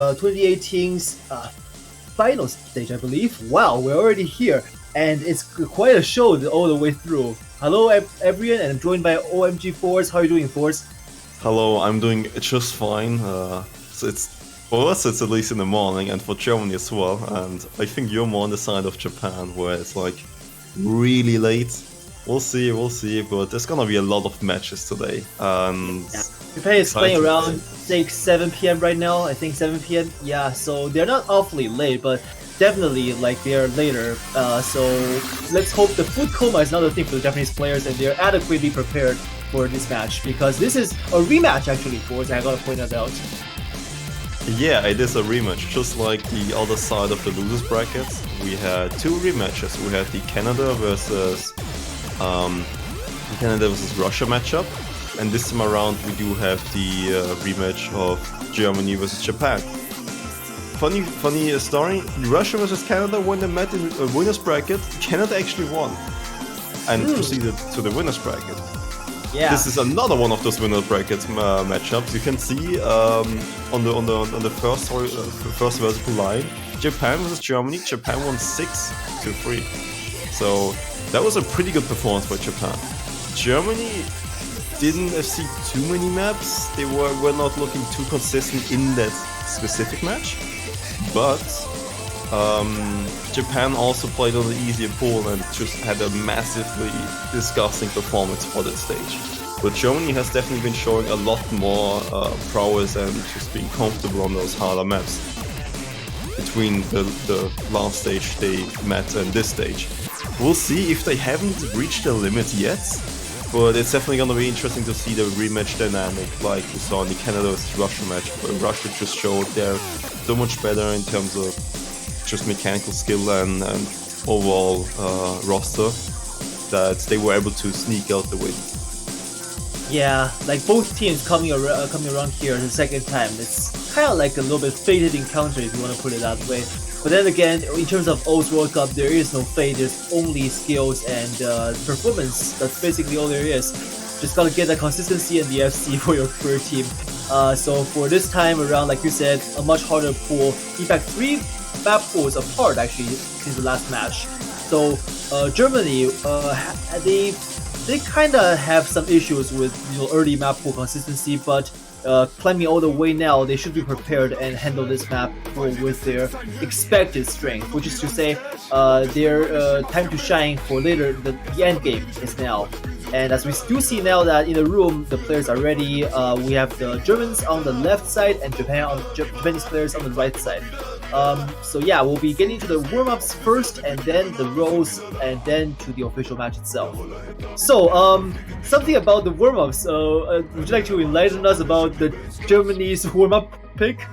2018's final stage, I believe. Wow, we're already here, and it's quite a show all the way through. Hello, everyone, and I'm joined by OMG Force. How are you doing, Force? Hello, I'm doing just fine. So it's for us, it's at least in the morning, and for Germany as well. And I think you're more on the side of Japan, where it's like really late. We'll see. But there's gonna be a lot of matches today, and Yeah. Japan is playing exciting. around 7 p.m. right now. I think 7 p.m. Yeah, so they're not awfully late, but definitely like they're later. So let's hope the food coma is not a thing for the Japanese players, and they're adequately prepared for this match, because this is a rematch actually, for us. I gotta point that out. Yeah, it is a rematch, just like the other side of the losers brackets. We had two rematches. We had the Canada versus Russia matchup, and this time around we do have the rematch of Germany versus Japan. Funny story. Russia versus Canada, when they met in a winners bracket, Canada actually won and proceeded to the winners bracket. Yeah. This is another one of those winner brackets matchups. You can see on the first vertical line, Japan versus Germany. Japan won 6-3. So that was a pretty good performance by Japan. Germany didn't see too many maps. They were not looking too consistent in that specific match, but Japan also played on the easier pool and just had a massively disgusting performance for that stage. But Germany has definitely been showing a lot more prowess and just being comfortable on those harder maps between the last stage they met and this stage. We'll see if they haven't reached their limit yet, but it's definitely going to be interesting to see the rematch dynamic like we saw in the Canada vs Russia match, where Russia just showed they're so much better in terms of just mechanical skill and overall roster, that they were able to sneak out the win. Yeah, like both teams coming around here the second time. It's kind of like a little bit fated encounter, if you want to put it that way. But then again, in terms of O's World Cup, there is no fate. There's only skills and performance. That's basically all there is. Just gotta get that consistency and the FC for your team. So for this time around, like you said, a much harder pool. In fact, 3 map pools apart actually since the last match. So Germany, they kind of have some issues with early map pool consistency, but climbing all the way now, they should be prepared and handle this map pool with their expected strength, which is to say, their time to shine for later, the end game is now. And as we do see now that in the room, the players are ready. We have the Germans on the left side and Japanese players on the right side. So yeah, we'll be getting to the warm-ups first, and then the roles, and then to the official match itself. So, something about the warm-ups. Would you like to enlighten us about the Germany's warm-up pick?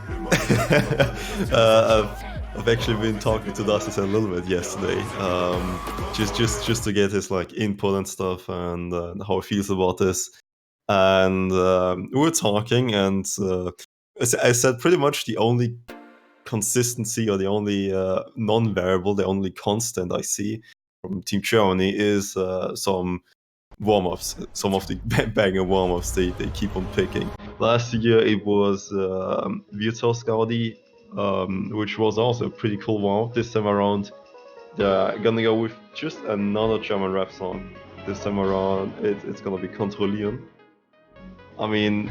I've actually been talking to Dustin a little bit yesterday, just to get his like input and stuff, and how he feels about this. And we were talking, and I said pretty much the only consistency, or the only non-variable, the only constant I see from Team Germany is some warm-ups, some of the banger warm-ups they keep on picking. Last year it was Virtus Gaudi, which was also a pretty cool warm-up. This time around they're gonna go with just another German rap song. This time around it's gonna be Kontrollieren. I mean,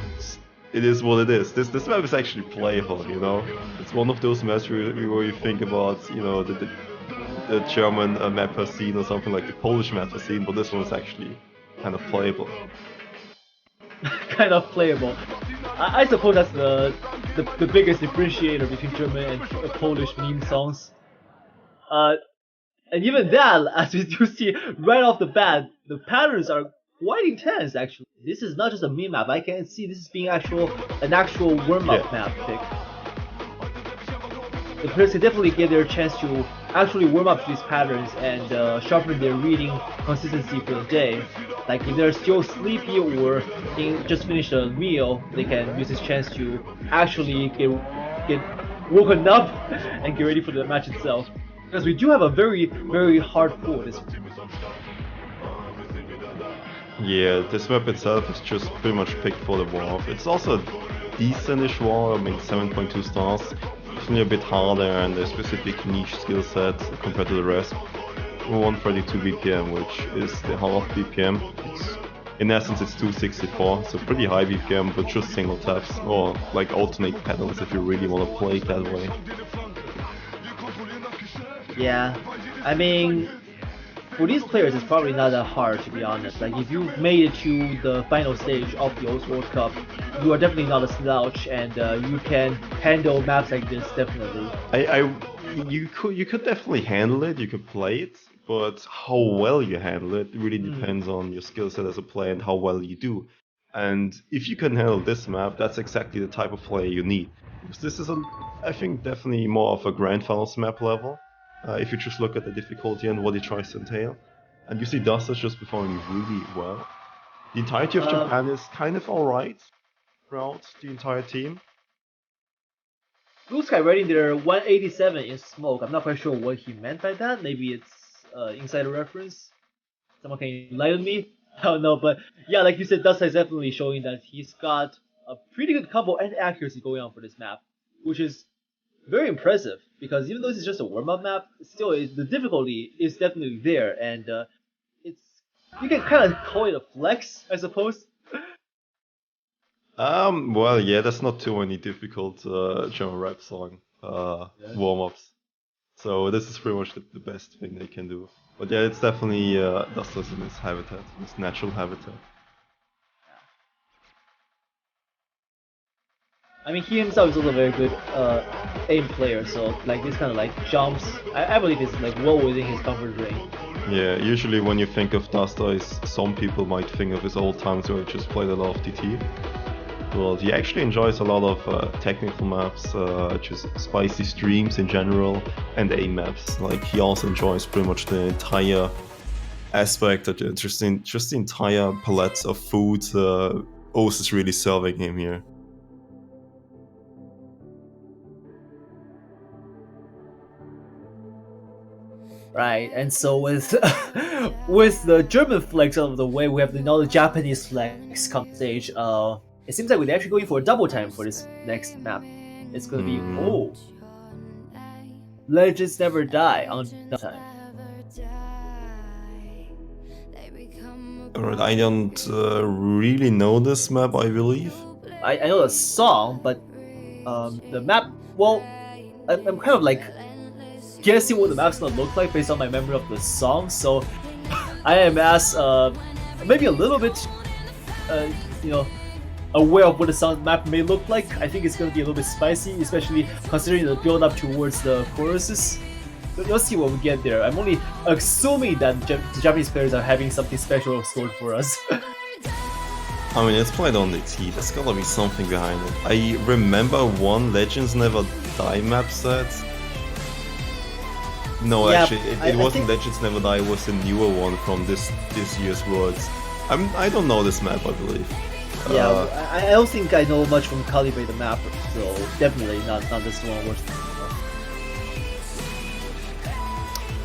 it is what it is. This map is actually playable, you know. It's one of those maps where you think about, you know, the German mapper scene, or something like the Polish mapper scene, but this one is actually kind of playable. Kind of playable. I suppose that's the biggest differentiator between German and Polish meme songs. And even that, as we do see right off the bat, the patterns are quite intense actually. This is not just a meme map. I can see this is being an actual warm-up map pick. The players can definitely get their chance to actually warm up to these patterns and sharpen their reading consistency for the day. Like if they're still sleepy or just finished a meal, they can use this chance to actually get woken up and get ready for the match itself. Because we do have a very, very hard pool this week. Yeah, this map itself is just pretty much picked for the warm-up. It's also decentish war, maybe 7.2 stars. Definitely a bit harder and a specific niche skill set compared to the rest. 132 BPM, which is the half BPM. In essence, it's 264, so pretty high BPM, but just single taps or like alternate pedals if you really want to play it that way. Yeah, I mean, for these players, it's probably not that hard, to be honest. Like, if you've made it to the final stage of the O's World Cup, you are definitely not a slouch, and you can handle maps like this, definitely. You could definitely handle it. You could play it, but how well you handle it really depends on your skill set as a player and how well you do. And if you can handle this map, that's exactly the type of player you need. Because this is, I think, definitely more of a Grand Finals map level. If you just look at the difficulty and what it tries to entail. And you see Dusters just performing really well. The entirety of Japan is kind of alright throughout the entire team. Blue Sky rating their 187 in smoke. I'm not quite sure what he meant by that. Maybe it's insider reference. Someone can enlighten me. I don't know, but yeah, like you said, Dust is definitely showing that he's got a pretty good combo and accuracy going on for this map, which is very impressive. Because even though this is just a warm-up map, still the difficulty is definitely there, and it's you can kind of call it a flex, I suppose. Well, yeah, that's not too many difficult German rap song warm-ups. So this is pretty much the best thing they can do. But yeah, it's definitely Dustless in its habitat, its natural habitat. I mean, he himself is also a very good aim player, so like this kind of like jumps, I believe is like well within his comfort range. Yeah, usually when you think of Duster, some people might think of his old times where he just played a lot of DT. But he actually enjoys a lot of technical maps, just spicy streams in general, and aim maps. Like he also enjoys pretty much the entire aspect of just the entire palette of food O's is really serving him here. Right, and so with with the German flags out of the way, we have now the Japanese flags come stage. It seems like we're actually going for a double time for this next map. It's gonna be Legends Never Die on double time. Alright, I don't really know this map, I believe. I know the song, but the map. Well, I'm kind of like guessing what the map's gonna look like based on my memory of the song. So I am as maybe a little bit, you know, aware of what the sound map may look like. I think it's gonna be a little bit spicy, especially considering the build up towards the choruses. But you'll see when we get there. I'm only assuming that the Japanese players are having something special stored for us. I mean, it's played on the T. There's gotta be something behind it. I remember one Legends Never Die map set. No, Yeah, actually, it wasn't Legends Never Die. It was a newer one from this year's Worlds. I don't know this map, I believe. Yeah, I don't think I know much from Calibrate the map, so definitely not this one.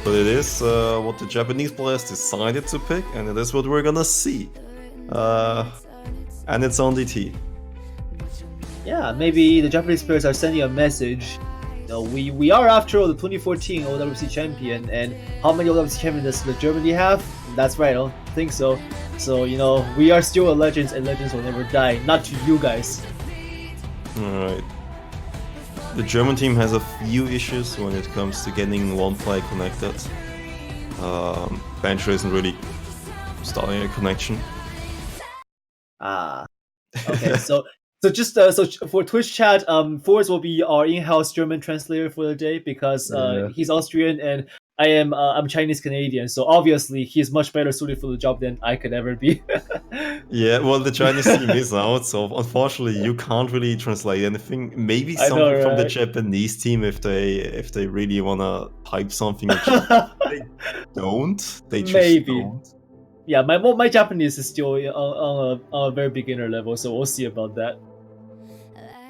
But it is what the Japanese players decided to pick, and it is what we're gonna see. And it's on DT. Yeah, maybe the Japanese players are sending a message. You know, we are after all the 2014 OWC champion, and how many OWC champions does Germany have? That's right, I don't think so. So, you know, we are still a Legends, and Legends will never die. Not to you guys. Alright. The German team has a few issues when it comes to getting one player connected. Bancho isn't really starting a connection. Okay, so just so for Twitch chat, Forrest will be our in-house German translator for the day because he's Austrian and I'm Chinese Canadian, so obviously he's much better suited for the job than I could ever be. Yeah, well, the Chinese team is out, so unfortunately you can't really translate anything. Maybe something from the Japanese team if they really wanna type something. They don't. They just don't. Yeah, my Japanese is still on a very beginner level, so we'll see about that.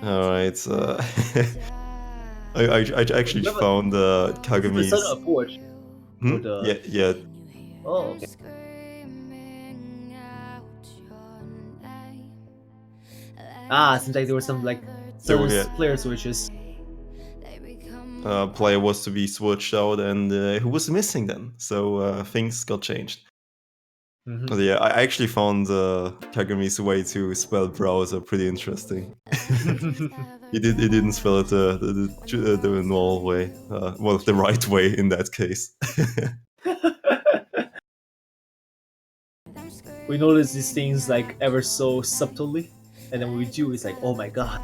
Alright, I actually found Kagami's... The son of Forge. Yeah. Oh, okay. Seems like there were some like player switches. Player was to be switched out, and who was missing then? So things got changed. Mm-hmm. Yeah, I actually found Kagami's way to spell browser pretty interesting. He didn't spell it the normal way, well, the right way in that case. We notice these things like ever so subtly, and then when we do, it's like, oh my god.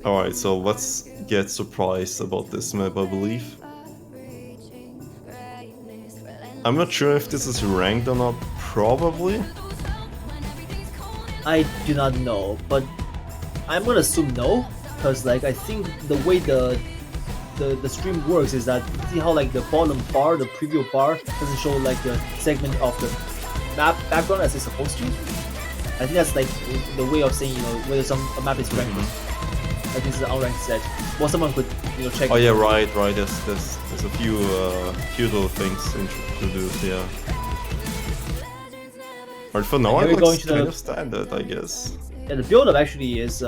Alright, so let's get surprised about this map, I believe. I'm not sure if this is ranked or not, probably. I do not know, but I'm gonna assume no, because like I think the way the stream works is that see how like the bottom bar, the preview bar, doesn't show like the segment of the map background as it's supposed to. I think that's like the way of saying, you know, whether a map is ranked. I think it's an unranked set. Well, someone could, you know, check. Oh yeah, right. There's a few little things introduced, yeah. But for now, it looks kind of standard, I guess. Yeah, the build-up actually is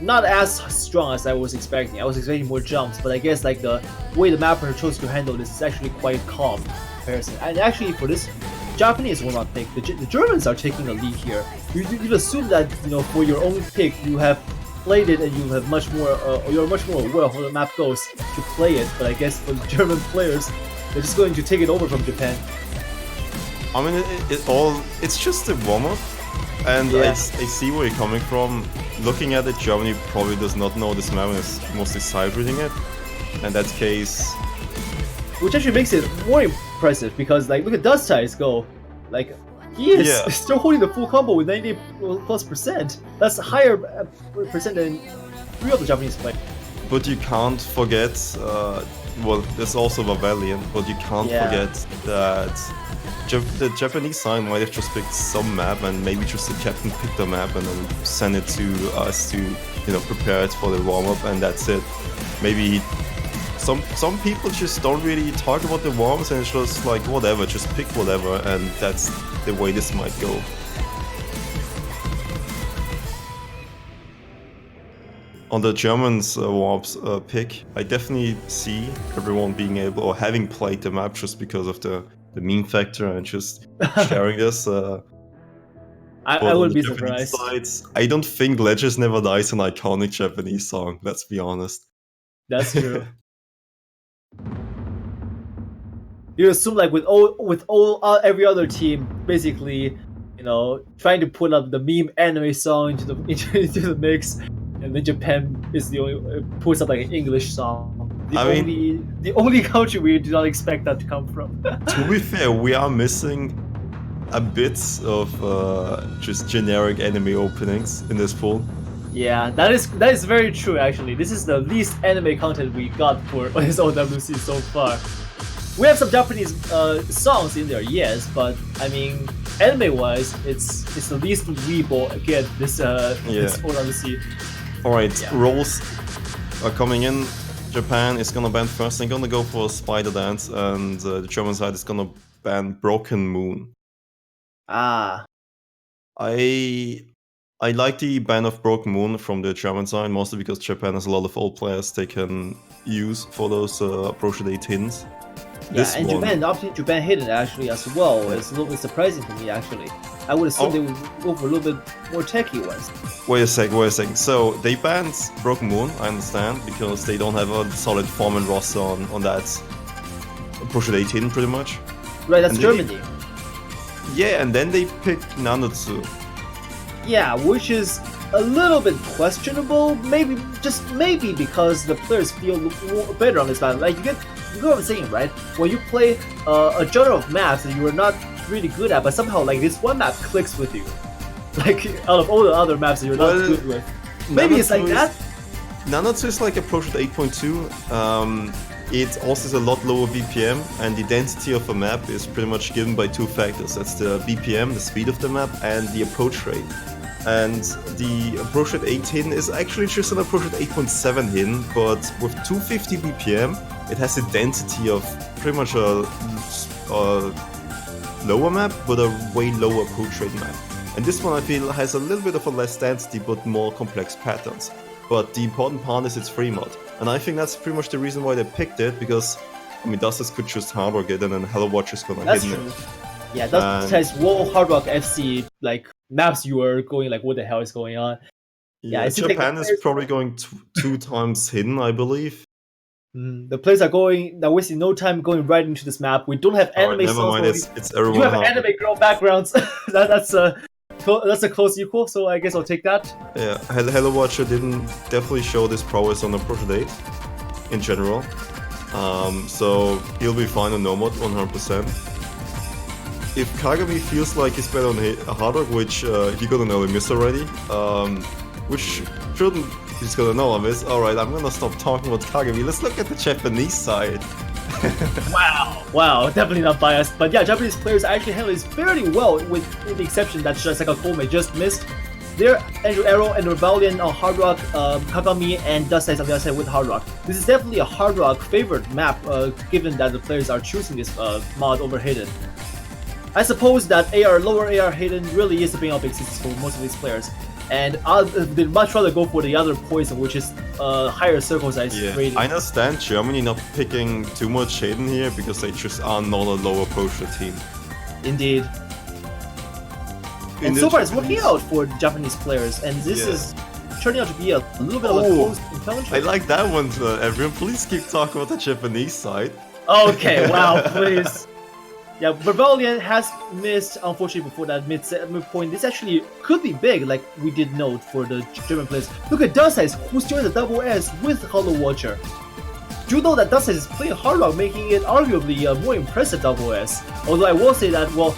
not as strong as I was expecting. I was expecting more jumps, but I guess like the way the mapper chose to handle this is actually quite calm in comparison. And actually, for this Japanese warm-up pick, the Germans are taking a lead here. You'd assume that, you know, for your own pick, you have played it and you have much more, you're much more aware of how the map goes to play it. But I guess for the German players, they're just going to take it over from Japan. I mean, it's just a warm-up, and yeah. I see where you're coming from. Looking at it, Germany probably does not know this map and is mostly side-reading it. In that case, which actually makes it more impressive because, like, look at Dust Ties go. Like, he is still holding the full combo with 90+%. That's a higher percent than 3 of the Japanese play. But you can't forget, well, there's also Vavelian, but you can't forget that the Japanese side might have just picked some map and maybe just the captain picked the map and then send it to us to, you know, prepare it for the warm-up, and that's it. Maybe some people just don't really talk about the warm-ups and it's just like whatever, just pick whatever, and that's the way this might go. On the Germans warm-ups pick, I definitely see everyone being able or having played the map just because of the meme factor and just sharing this. I would be surprised. Sides, I don't think Legends Never Die is an iconic Japanese song, let's be honest. That's true. You assume like with every other team basically, you know, trying to put up the meme anime song into the mix, and then Japan is the only puts up like an English song. The only country we do not expect that to come from. To be fair, we are missing a bit of just generic anime openings in this pool. Yeah, that is very true actually. This is the least anime content we got for this OWC so far. We have some Japanese songs in there, yes, but I mean, anime-wise, it's the least weeble again this OWC. Alright, roles are coming in. Japan is gonna ban first. They're gonna go for Spider Dance, and the German side is gonna ban Broken Moon. I like the ban of Broken Moon from the German side, mostly because Japan has a lot of old players they can use for those approach date hints. Yeah, and Japan, opting Japan hidden actually as well is a little bit surprising to me actually. I would assume they would go for a little bit more techie ones. Wait a second. So they banned Broken Moon, I understand, because they don't have a solid form and roster on that approach date hidden pretty much. Right, that's Germany. Yeah, and then they picked Nanotsu. Yeah, which is a little bit questionable. Maybe because the players feel better on this map. Like you get what I'm saying, right? When you play a genre of maps that you are not really good at, but somehow like this one map clicks with you. Like out of all the other maps that you're not good with. Maybe it's like that. Nanotsu is like approach at 8.2. It also has a lot lower BPM, and the density of a map is pretty much given by 2 factors. That's the BPM, the speed of the map, and the approach rate. And the approach at 8 hin is actually just an approach at 8.7 hin, but with 250 BPM, it has the density of pretty much a lower map, but a way lower approach rate map. And this one I feel has a little bit of a less density but more complex patterns. But the important part is its free mod. And I think that's pretty much the reason why they picked it, because I mean Dustus could just hard rock it and then Hello Watch is gonna hit it. Yeah, that has wall hard rock FC like maps you are going like what the hell is going on. Yeah, Japan is probably going 2 times hidden, I believe. The players are wasting no time going right into this map. We don't have anime. Right, never mind. It's everyone. You have anime girl backgrounds. that's a close equal. So I guess I'll take that. Yeah, Hello Watcher didn't definitely show this prowess on approach date in general. So he'll be fine on Nomad 100%. If Kagami feels like he's better on hard rock, which he got an early miss already, which shouldn't. He's gonna know I miss. Alright, I'm gonna stop talking about Kagami. Let's look at the Japanese side. Wow, definitely not biased. But yeah, Japanese players actually handle this fairly well, with the exception that Saka Kome just missed. There, Andrew Arrow and Rebellion on Hard Rock, Kagami and Dustus on the other side with Hard Rock. This is definitely a Hard Rock favored map, given that the players are choosing this mod over Hidden. I suppose that lower AR Hidden really is the big sixes for most of these players. And they'd much rather go for the other poison, which is higher circle size rating. I understand Germany not picking too much Hayden here because they just are not a low approacher team. Indeed. And so far it's working out for Japanese players, and this is turning out to be a little bit of a close encounter. I like that one, everyone. Please keep talking about the Japanese side. Okay, wow, please. Yeah, Rebellion has missed, unfortunately, before that midpoint. This actually could be big, like we did note for the German players. Look at Dustus, who's doing the double S with Hollow Watcher. Do you know that Dustus is playing hard rock, making it arguably a more impressive double S? Although I will say that, well,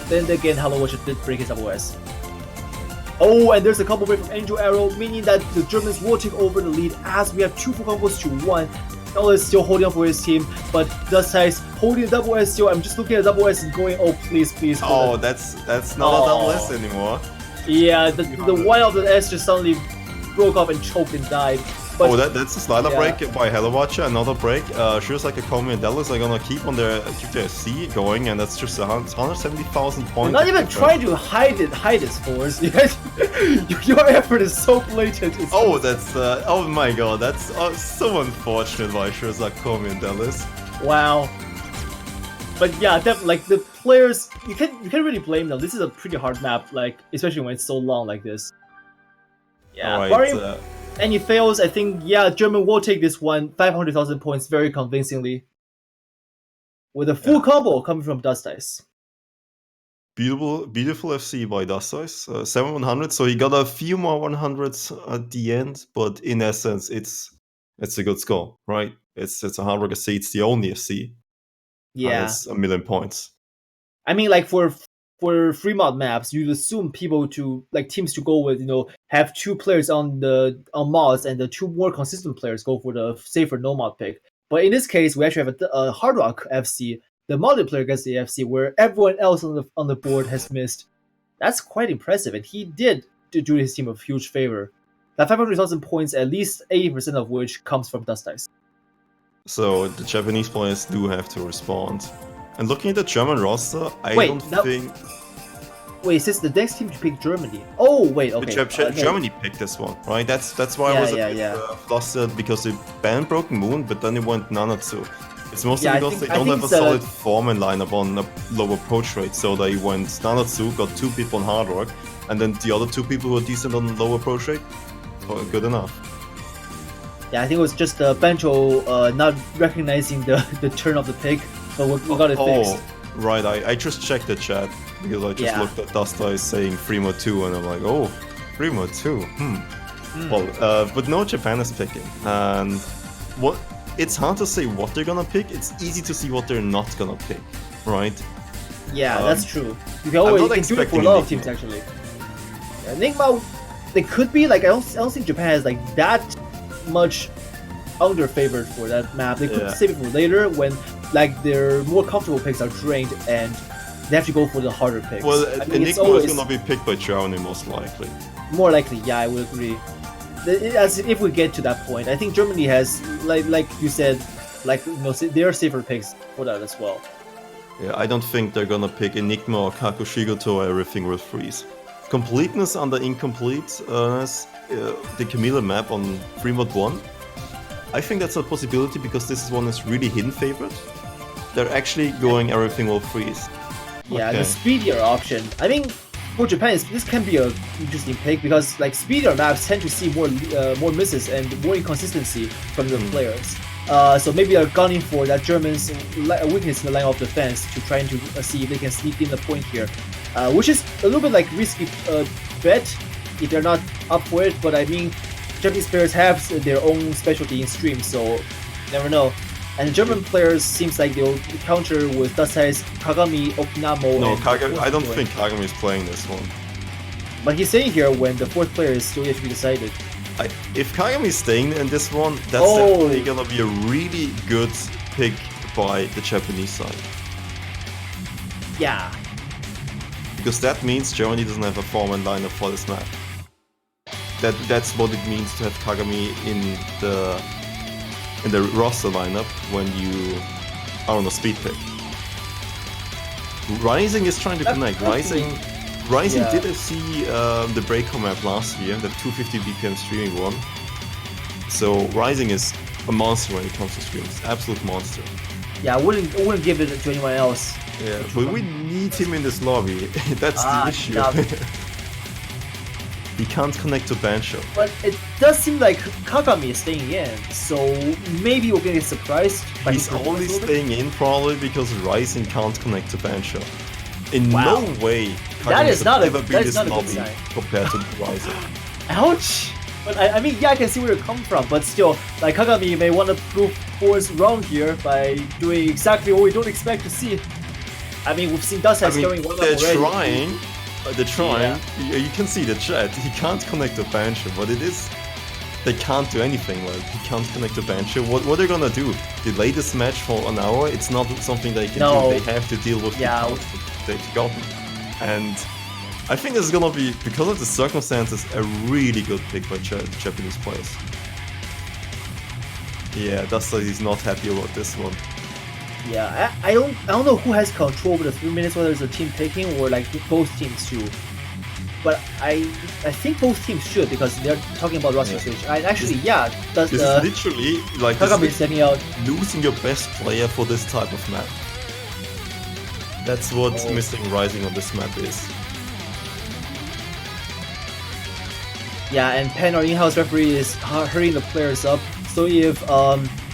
then again, Hollow Watcher did break his double S. Oh, and there's a combo break from Angel Arrow, meaning that the Germans will take over the lead as we have 2 full combos to 1. L is still holding on for his team, but Dustus holding the double S still. I'm just looking at the double S and going, oh please. Oh, that's not a double S anymore. Yeah, the one of the S just suddenly broke off and choked and died. But, that's a slider break by Hello Watcher. Another break. Sure, like a Komi and Dallas are gonna keep their C going, and that's just 170,000 points. You're not even trying to hide his force. Your effort is so blatant. Oh my god, that's so unfortunate by sure like Komi and Dallas. Wow. But yeah, like the players, you can't really blame them. This is a pretty hard map, like especially when it's so long like this. Yeah. Right, and he fails, I think, German will take this one, 500,000 points very convincingly. With a full combo coming from Dustus. Beautiful FC by Dustus. 7-100, so he got a few more 100s at the end, but in essence, it's a good score, right? It's a hard rock FC, it's the only FC. Yeah. It's 1 million points. I mean, like, for free mod maps, you'd assume teams to go with, have 2 players on mods and the 2 more consistent players go for the safer no mod pick. But in this case, we actually have a Hard Rock FC, the modded player gets the FC, where everyone else on the board has missed. That's quite impressive, and he did do his team a huge favor. That 500,000 points, at least 80% of which comes from Dustus. So the Japanese players do have to respond. And looking at the German roster, Wait, since the next team to pick Germany. Oh, wait, okay. Germany picked this one, right? That's why I was a bit flustered, because they banned Broken Moon, but then it went Nanatsu. It's mostly because they don't have a solid foreman lineup on a low approach rate, so they went Nanatsu, got 2 people on Hard Rock, and then the other 2 people who are decent on low approach rate, good enough. Yeah, I think it was just Bencho not recognizing the turn of the pick, but we got it fixed. Right, I just checked the chat, because I just looked at Dustus saying Free-Mode 2, and I'm like, oh, Free-Mode 2, Well, but no Japan is picking, and it's hard to say what they're gonna pick, it's easy to see what they're not gonna pick, right? Yeah, that's true. You can always do it for a lot of teams, actually. Yeah, Enigma, they could be, like, I don't think Japan has, like, that much under-favored for that map. They could save it for later when, like, their more comfortable picks are drained and they have to go for the harder picks. Well, Enigma is gonna be picked by Germany, most likely. More likely, yeah, I would agree. As if we get to that point, I think Germany has, like you said, there are safer picks for that as well. Yeah, I don't think they're gonna pick Enigma or Kakushigoto or everything will freeze. completeness under incompleteness, the Camilla map on free mod 1. I think that's a possibility because this one is really hidden favorite. They're actually going everything will freeze. Yeah, Okay. the speedier option. I mean, for Japan, this can be an interesting pick because like speedier maps tend to see more misses and more inconsistency from the players. So maybe they're gunning for that German's weakness in the line of defense to trying to see if they can sneak in the point here, which is a little bit like risky bet if they're not up for it. But I mean, Japanese players have their own specialty in stream, so never know. And German players seems like they'll counter with Dasai's Kagami, Okinamo. No, and I don't think Kagami is playing this one. But he's saying here when the fourth player is still yet to be decided. If Kagami is staying in this one, that's definitely gonna be a really good pick by the Japanese side. Yeah. Because that means Germany doesn't have a 4-man lineup for this map. That's what it means to have Kagami in the roster lineup when you are on a speed pick. Rising is trying to connect. Rising did see the Breaker map last year, the 250 BPM streaming one. So Rising is a monster when it comes to streams, absolute monster. Yeah, I wouldn't give it to anyone else. Yeah, but we need him in this lobby. That's the issue. Yeah. He can't connect to Bancho. But it does seem like Kagami is staying in, so maybe we're gonna get surprised. He's only staying in probably because Rising can't connect to Bancho. In no way Kagami should ever be this lobby compared to Rising. Ouch! But I mean, yeah, I can see where you're coming from, but still, like Kagami may want to prove force wrong here by doing exactly what we don't expect to see. I mean, we've seen Dasai scoring one up already. They're trying. Yeah. You can see the chat. He can't connect to Bancho, but it is. They can't do anything. Like he can't connect to Bancho. What are they gonna do? Delay this match for an hour? It's not something they can do. They have to deal with the counts they've gotten. And I think this is gonna be, because of the circumstances, a really good pick by Japanese players. Yeah, Dasta is not happy about this one. Yeah, I don't know who has control over the 3 minutes, whether it's a team taking or like both teams too. But I think both teams should, because they're talking about roster switch. This is literally like Kagami setting out losing your best player for this type of map. That's what missing Rising on this map is. Yeah, and Pen, our in-house referee, is hurrying the players up. So if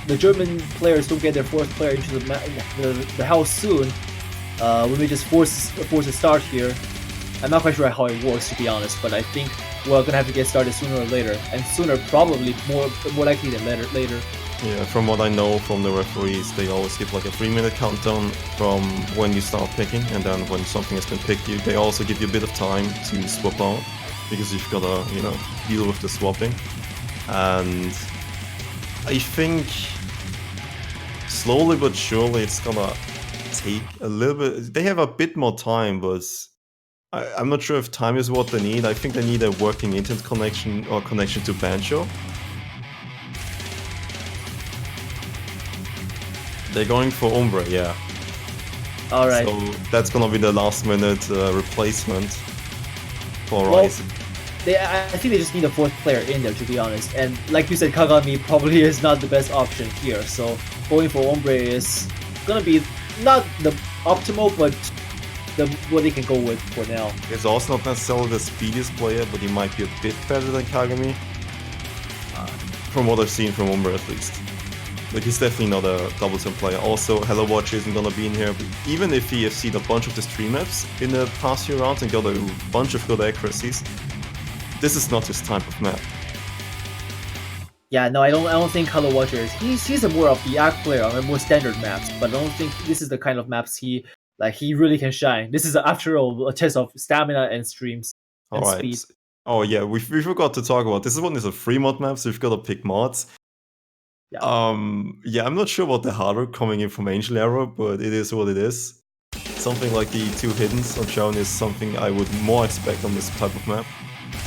the German players don't get their fourth player into the house soon, we may just force a start here. I'm not quite sure how it works, to be honest, but I think we're gonna have to get started sooner or later, and sooner probably more likely than later. Yeah, from what I know from the referees, they always give like a 3-minute countdown from when you start picking, and then when something has been picked, they also give you a bit of time to swap out, because you've gotta deal with the swapping. And I think slowly but surely it's gonna take a little bit. They have a bit more time, but I'm not sure if time is what they need. I think they need a working internet connection or connection to Bancho. They're going for Ombre, yeah. Alright. So that's gonna be the last minute replacement for Rising. I think they just need a fourth player in there, to be honest. And like you said, Kagami probably is not the best option here. So going for Ombre is gonna be not the optimal, but what they can go with for now. He's also not necessarily the speediest player, but he might be a bit better than Kagami. From what I've seen from Ombre at least. Like, he's definitely not a double turn player. Also, Hello Watch isn't gonna be in here. But even if he has seen a bunch of the stream maps in the past few rounds and got a bunch of good accuracies, this is not his type of map. Yeah, no, I don't think Hello Watcher is. He's a more of the act player on the more standard maps, but I don't think this is the kind of maps he really can shine. This is, after all, a test of stamina and streams and speed. Oh yeah, we forgot to talk about this. One is a free mod map, so you've got to pick mods. Yeah. I'm not sure about the hardware coming in from Angel Arrow, but it is what it is. Something like the 2 hiddens on Joan is something I would more expect on this type of map.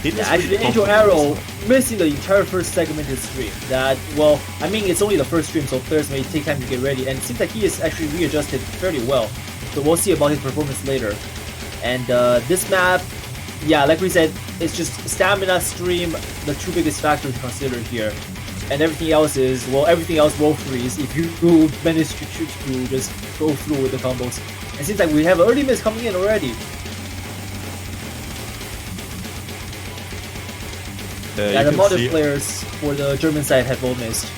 Actually, Angel Arrow missing the entire first segmented stream. That, well, I mean, it's only the first stream, so players may take time to get ready, and it seems like he is actually readjusted fairly well. So we'll see about his performance later. And this map, yeah, like we said, it's just stamina, stream, the two biggest factors to consider here. And everything else is, well, everything else will freeze if you manage to just go through with the combos. It seems like we have early miss coming in already. Yeah, the modern players for the German side have all missed.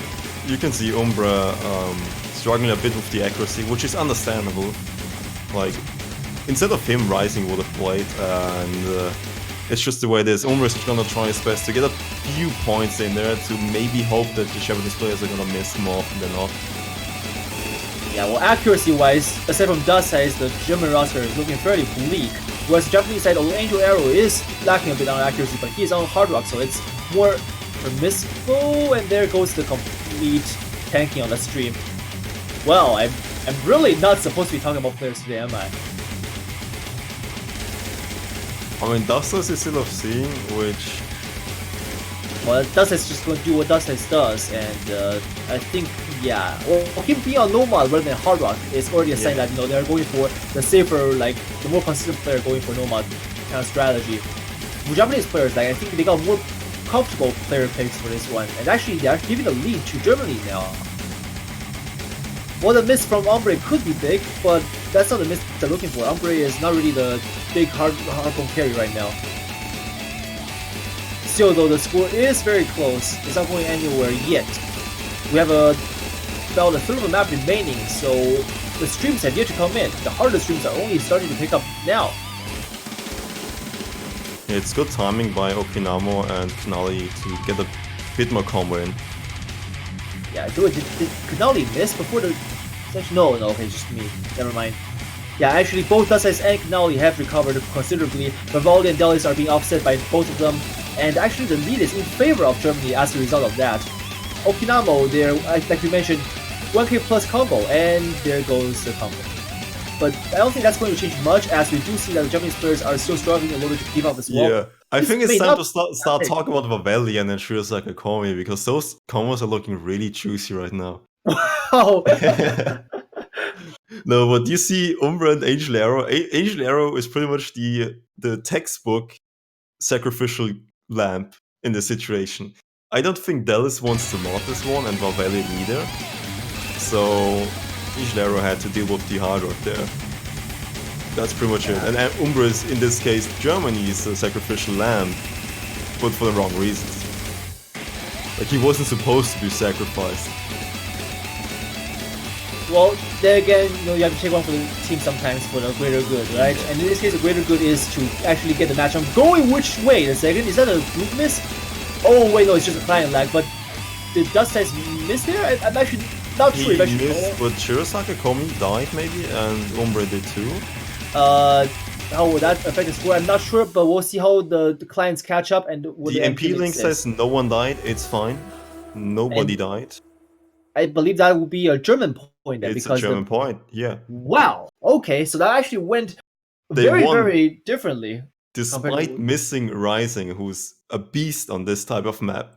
You can see Umbra struggling a bit with the accuracy, which is understandable. Like, instead of him rising would have played, and it's just the way it is. Umbra is gonna try his best to get a few points in there to maybe hope that the Japanese players are gonna miss more often than not. Yeah, well, accuracy-wise, aside from Dust size, the German roster is looking fairly bleak. Whereas the Japanese side, Angel Arrow is lacking a bit on accuracy, but he's on Hard Rock, so it's more permissible. And there goes the complete tanking on the stream. Well, I'm really not supposed to be talking about players today, am I? I mean, Dustless is still off seeing, which... Well, Dustless is just going to do what Dustless does, and I think, yeah, well, him being on Nomad rather than Hard Rock is already a sign that, you know, they're going for the safer, like, the more consistent player going for Nomad kind of strategy. For Japanese players, like, I think they got more comfortable player picks for this one, and actually they are giving the lead to Germany now. Well, the miss from Ombre could be big, but that's not the miss they're looking for. Ombre is not really the big hardcore carry right now. Still though, the score is very close. It's not going anywhere yet. We have about a third of the map remaining, so the streams have yet to come in. The harder streams are only starting to pick up now. Yeah, it's good timing by Okinamo and Knali to get a bit more combo in. Yeah, did Knali miss before the... No, okay, it's just me. Never mind. Yeah, actually both Dustless and Knali have recovered considerably. Vivaldi and Delis are being offset by both of them, and actually the lead is in favor of Germany as a result of that. Okinamo, there, like we mentioned, 1k plus combo, and there goes the combo. But I don't think that's going to change much, as we do see that the Japanese players are still struggling a little bit to keep up as well. Yeah, I think it's time to start talking about Vivaldi and then Shiosaka Komi, because those combos are looking really juicy right now. Wow! No, but you see Umbra and Angel Arrow. Angel Arrow is pretty much the textbook sacrificial lamp in the situation. I don't think Dallas wants to mod this one, and Vivaldi either. So Angel Arrow had to deal with the hard rock there. That's pretty much it. And Umbra is, in this case, Germany's sacrificial lamb, but for the wrong reasons. Like, he wasn't supposed to be sacrificed. Well, then again, you know, you have to take one for the team sometimes for the greater good, right? And in this case, the greater good is to actually get the match. I'm going which way? The second? Is that a group miss? Oh, wait, no, it's just a client lag. But did Dust Size miss there? I'm actually not sure. He missed, but Shiosaka Komi died maybe, and Umbra did too. How would that affect the score? I'm not sure, but we'll see how the clients catch up. And what the MP link says no one died, it's fine. Nobody died. I believe that would be a German point then. It's a German point, yeah. Wow, okay, so that actually went very differently. Despite missing Rising, who's a beast on this type of map.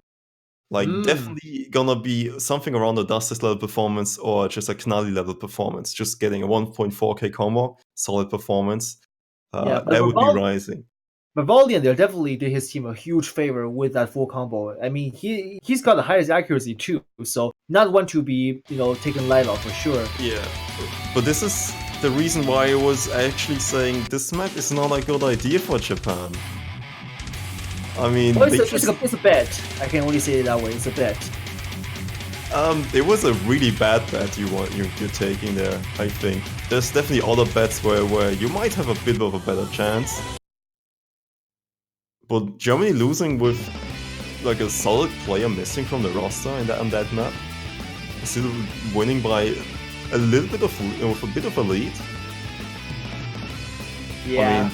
Like, definitely gonna be something around a Dustless level performance or just a Knali level performance. Just getting a 1.4k combo, solid performance. That would be Rising. Vivaldi and there definitely did his team a huge favor with that full combo. I mean, he's got the highest accuracy too, so not one to be, you know, taken light of for sure. Yeah, but this is the reason why I was actually saying this map is not a good idea for Japan. I mean, well, it's a bet. I can only say it that way. It's a bet. It was a really bad bet you're taking there. I think there's definitely other bets where you might have a bit of a better chance. But Germany losing with like a solid player missing from the roster on that map, still winning by a little bit with a bit of a lead. Yeah.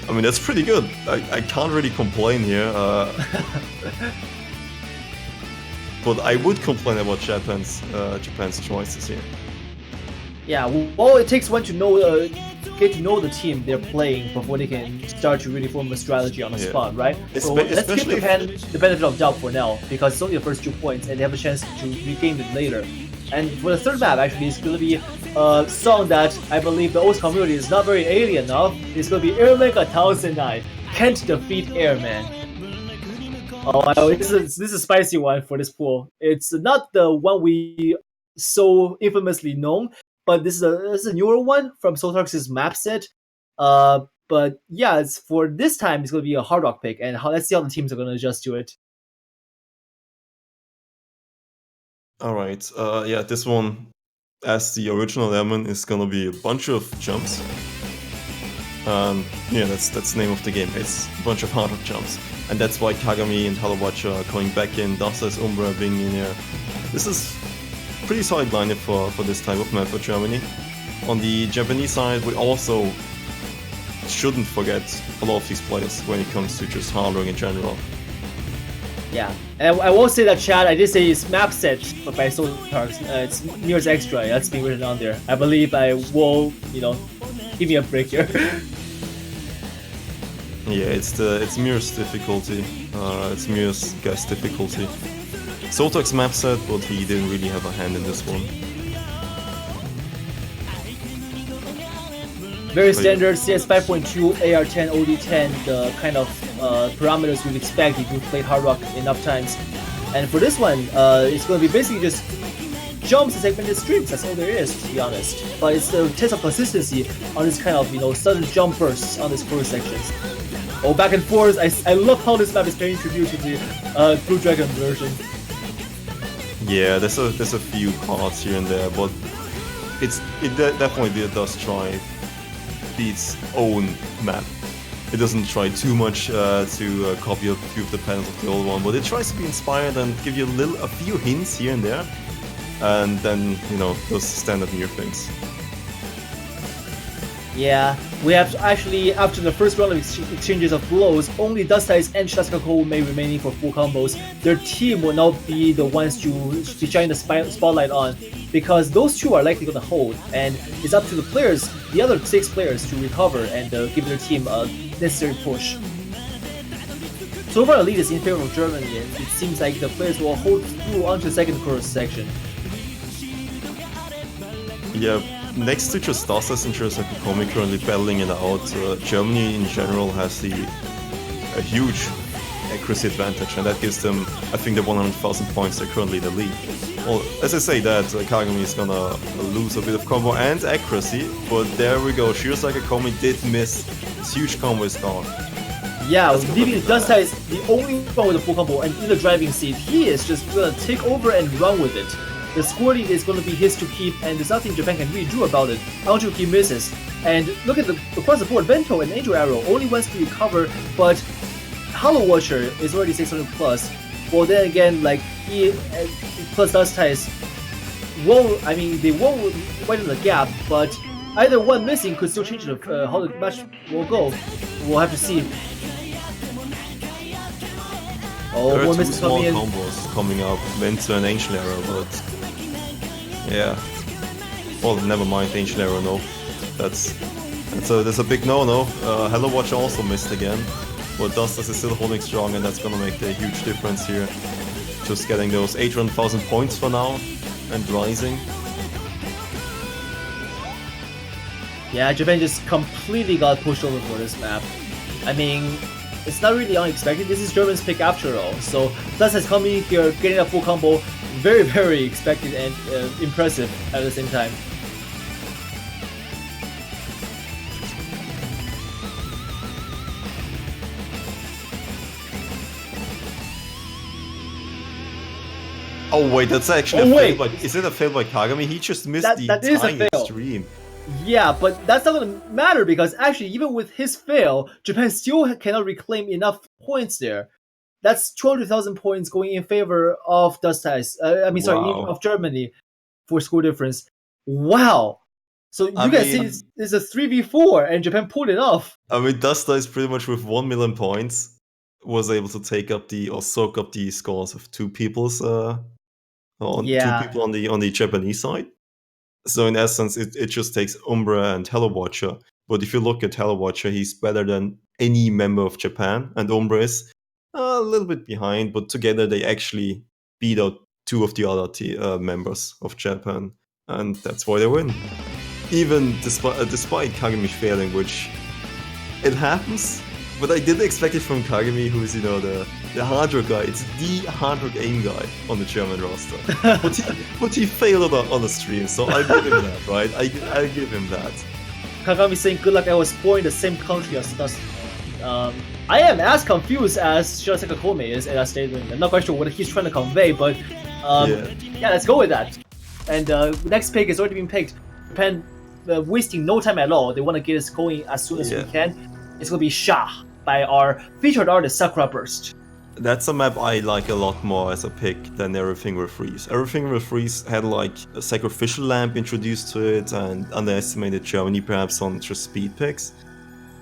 I mean that's pretty good. I can't really complain here. But I would complain about Japan's choices here. Yeah, well, it takes one to know, get to know the team they're playing before they can start to really form a strategy on the spot, right? So let's give Japan the benefit of doubt for now, because it's only the first 2 points and they have a chance to regain it later. And for the third map, actually, it's going to be a song that I believe the OS community is not very alien of. It's going to be Airman 1009. Can't defeat Airman. Oh, wow, this is a spicy one for this pool. It's not the one we so infamously known, but this is a newer one from Sotarx's map set. But yeah, it's for this time it's going to be a hard rock pick, and let's see how the teams are going to adjust to it. All right. Yeah, this one, as the original lemon, is gonna be a bunch of jumps. Yeah, that's the name of the game. It's a bunch of hard rock jumps, and that's why Kagami and Halowacha are coming back in. Dastas, Umbra being in here. This is pretty solid lineup for this type of map for Germany. On the Japanese side, we also shouldn't forget a lot of these players when it comes to just hard rock in general. Yeah, and I will say that, Chad, I did say it's map set by Sotarx. It's nearest extra. That's being written on there. I believe I will, give me a break here. Yeah, it's Mir's difficulty. It's Mir's guess difficulty. Sotarx map set, but he didn't really have a hand in this one. Very standard CS 5.2, AR10, OD10, the kind of parameters you'd expect if you played Hard Rock enough times. And for this one, it's going to be basically just jumps and segmented streams. That's all there is, to be honest. But it's the test of consistency on this kind of sudden jump bursts on this first sections. Oh, back and forth. I love how this map is paying tribute to the Blue Dragon version. Yeah, there's a few parts here and there, but it definitely does try its own map. It doesn't try too much to copy a few of the patterns of the old one, but it tries to be inspired and give you a few hints here and there, and then those standard Mir things. Yeah, we have actually, after the first round of exchanges of blows, only Dust Eyes and Shasakako may remaining for full combos. Their team will now be the ones to shine the spotlight on, because those two are likely going to hold, and it's up to the players, the other 6 players, to recover and give their team a necessary push. So far the lead is in favor of Germany, and it seems like the players will hold through onto the second chorus section. Yeah. Next to just Dastas and Shirasaki currently battling it out, Germany in general has a huge accuracy advantage, and that gives them, I think, the 100,000 points. They're currently the lead. Well, as I say that, Kagami is gonna lose a bit of combo and accuracy, but there we go. Shirasaki Komi did miss. This huge combo is gone. Yeah, leaving Dust Eyes the only one with a full combo, and in the driving seat, he is just gonna take over and run with it. The score lead is going to be his to keep, and there's nothing Japan can really do about it until he misses. And look at across the board, Bento and Angel Arrow only wants to recover, but Hollow Watcher is already 600 plus. Well, then again, like he plus Dust Ties they won't widen the gap, but either one missing could still change how the match will go. We'll have to see. Oh, there are one two misses small coming in. combos coming up, Vento and Angel Arrow, but yeah. Well, never mind, Angel Arrow, no. That's a big no-no. Hello Watch also missed again, but Dustas is still holding strong, and that's gonna make the huge difference here. Just getting those 800,000 points for now, and rising. Yeah, Japan just completely got pushed over for this map. I mean, it's not really unexpected. This is German's pick after all. So Dustas coming here, getting a full combo, very, very expected and impressive at the same time. Oh wait, that's actually a fail by... Is it a fail by Kagami? He just missed the entire stream. Yeah, but that's not going to matter, because actually, even with his fail, Japan still cannot reclaim enough points there. That's 200,000 points going in favor of Dust Eyes. Of Germany for score difference. Wow! So you guys see it's a 3v4, and Japan pulled it off. I mean, Dust Eyes pretty much with 1 million points was able to take up soak up the scores of two people on the Japanese side. So in essence, it just takes Umbra and Hello Watcher. But if you look at Hello Watcher, he's better than any member of Japan, and Umbra is a little bit behind. But together, they actually beat out two of the other members of Japan, and that's why they win. Even despite Kagami failing, which it happens, but I didn't expect it from Kagami, who's the hard rock guy. It's the hard rock aim guy on the German roster. but he failed on the stream, so I give him that, right? I give him that. Kagami saying, "Good luck. I was born in the same country as Dustin." I am as confused as Shirasaka Kome is at that statement. I'm not quite sure what he's trying to convey, but yeah, let's go with that. And next pick has already been picked. Japan wasting no time at all. They want to get us going as soon as we can. It's going to be Sha by our featured artist Sakura Burst. That's a map I like a lot more as a pick than Everything Will Freeze. Everything Will Freeze had like a sacrificial lamp introduced to it and underestimated Germany perhaps on just speed picks.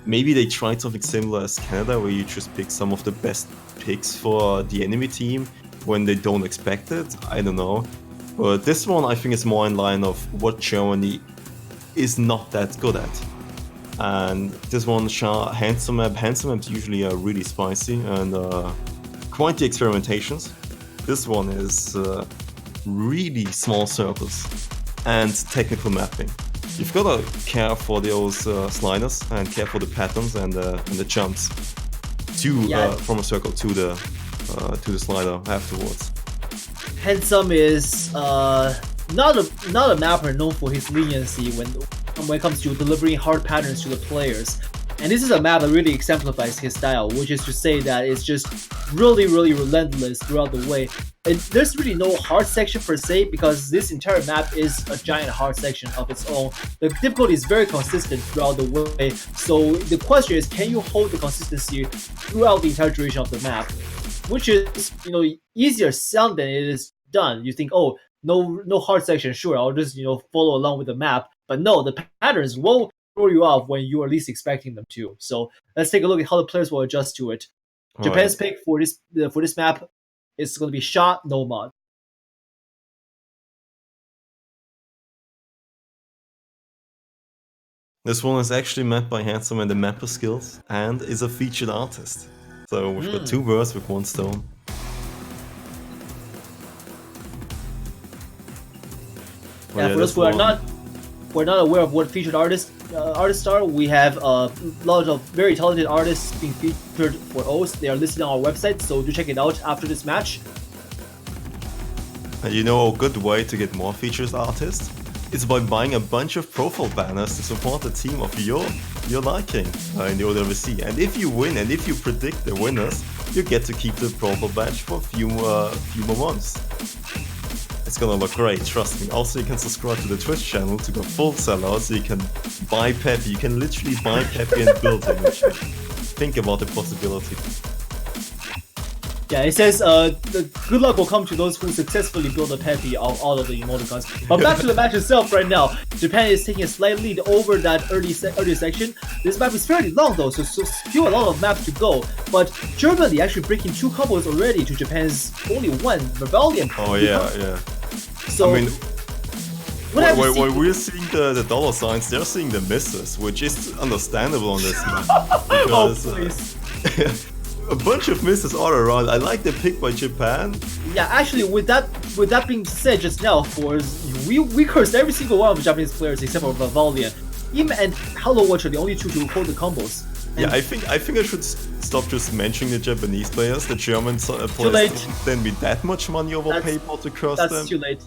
Maybe they tried something similar as Canada, where you just pick some of the best picks for the enemy team when they don't expect it. I don't know. But this one I think is more in line of what Germany is not that good at. And this one, Handsome Map. Handsome Maps usually are really spicy and quite the experimentations. This one is really small circles and technical mapping. You've got to care for those sliders and care for the patterns and the jumps from a circle to the slider afterwards. Handsome is not a mapper known for his leniency when it comes to delivering hard patterns to the players. And this is a map that really exemplifies his style, which is to say that it's just really, really relentless throughout the way. And there's really no hard section per se, because this entire map is a giant hard section of its own. The difficulty is very consistent throughout the way. So the question is, can you hold the consistency throughout the entire duration of the map? Which is, easier sound than it is done. You think, oh, no hard section, sure, I'll just, follow along with the map. But no, the patterns will throw you off when you are least expecting them to. So let's take a look at how the players will adjust to it. Japan's pick for this map is going to be Sha no mod. This one is actually mapped by Handsome and the mapper skills, and is a featured artist. So we've got two birds with one stone. Yeah, for those who are not aware of what featured artists are, we have a lot of very talented artists being featured for O's. They are listed on our website, so do check it out after this match. And a good way to get more featured artists is by buying a bunch of profile banners to support a team of your liking in the OWC. And if you win and if you predict the winners, you get to keep the profile badge for a few more months. It's gonna look great, trust me. Also, you can subscribe to the Twitch channel to go full sellout, so you can buy Peppy. You can literally buy Peppy and build him. Think about the possibility. Yeah, it says the good luck will come to those who successfully build a Peppy out of the emoticons. But back to the match itself right now. Japan is taking a slight lead over that early section. This map is fairly long though, so still a lot of maps to go. But Germany actually breaking two combos already to Japan's only one Rebellion. Oh yeah. So, I mean, when we're seeing the dollar signs, they're seeing the misses, which is understandable on this map. Because, a bunch of misses all around. I like the pick by Japan. Yeah, actually, with that being said just now, we cursed every single one of the Japanese players except for Rebellion. Im and Hello Watch are the only two to hold the combos. And yeah, I think I should stop just mentioning the Japanese players. The German players didn't send me that much money over PayPal to curse them. That's too late.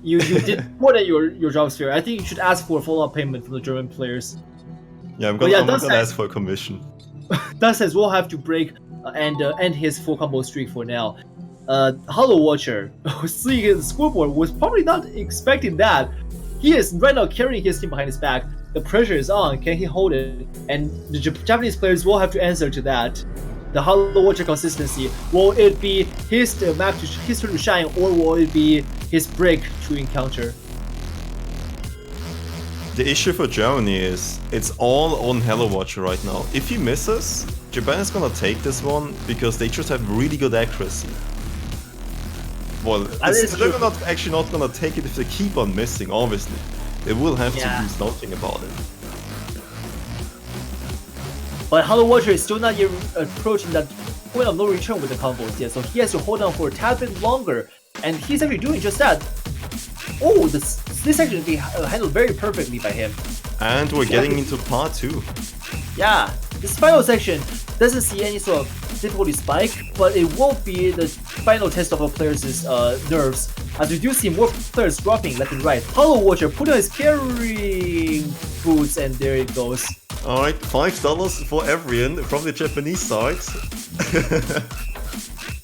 You did more than your job sphere. I think you should ask for a follow-up payment from the German players. Yeah, I'm gonna ask for a commission. That says we'll have to break and end his full combo streak for now. Hollow Watcher, seeing the scoreboard, was probably not expecting that. He is right now carrying his team behind his back. The pressure is on. Can he hold it? And the Japanese players will have to answer to that. The Hollow Watcher consistency. Will it be his turn to shine, or will it be his break to encounter? The issue for Germany is it's all on Hello Watcher right now. If he misses, Japan is gonna take this one because they just have really good accuracy. Well, they're actually not gonna take it if they keep on missing, obviously. They will have to do something about it. But Hollow Watcher is still not yet approaching that point of no return with the combos yet, so he has to hold on for a tad bit longer And he's actually doing just that. Oh, this actually be handled very perfectly by him. And we're getting into part 2. Yeah, this final section doesn't see any sort of difficulty spike, but it won't be the final test of a player's nerves, as we do see more players dropping left and right. Hollow Watcher put on his carrying boots, and there it goes. Alright, $5 for Evrian from the Japanese side.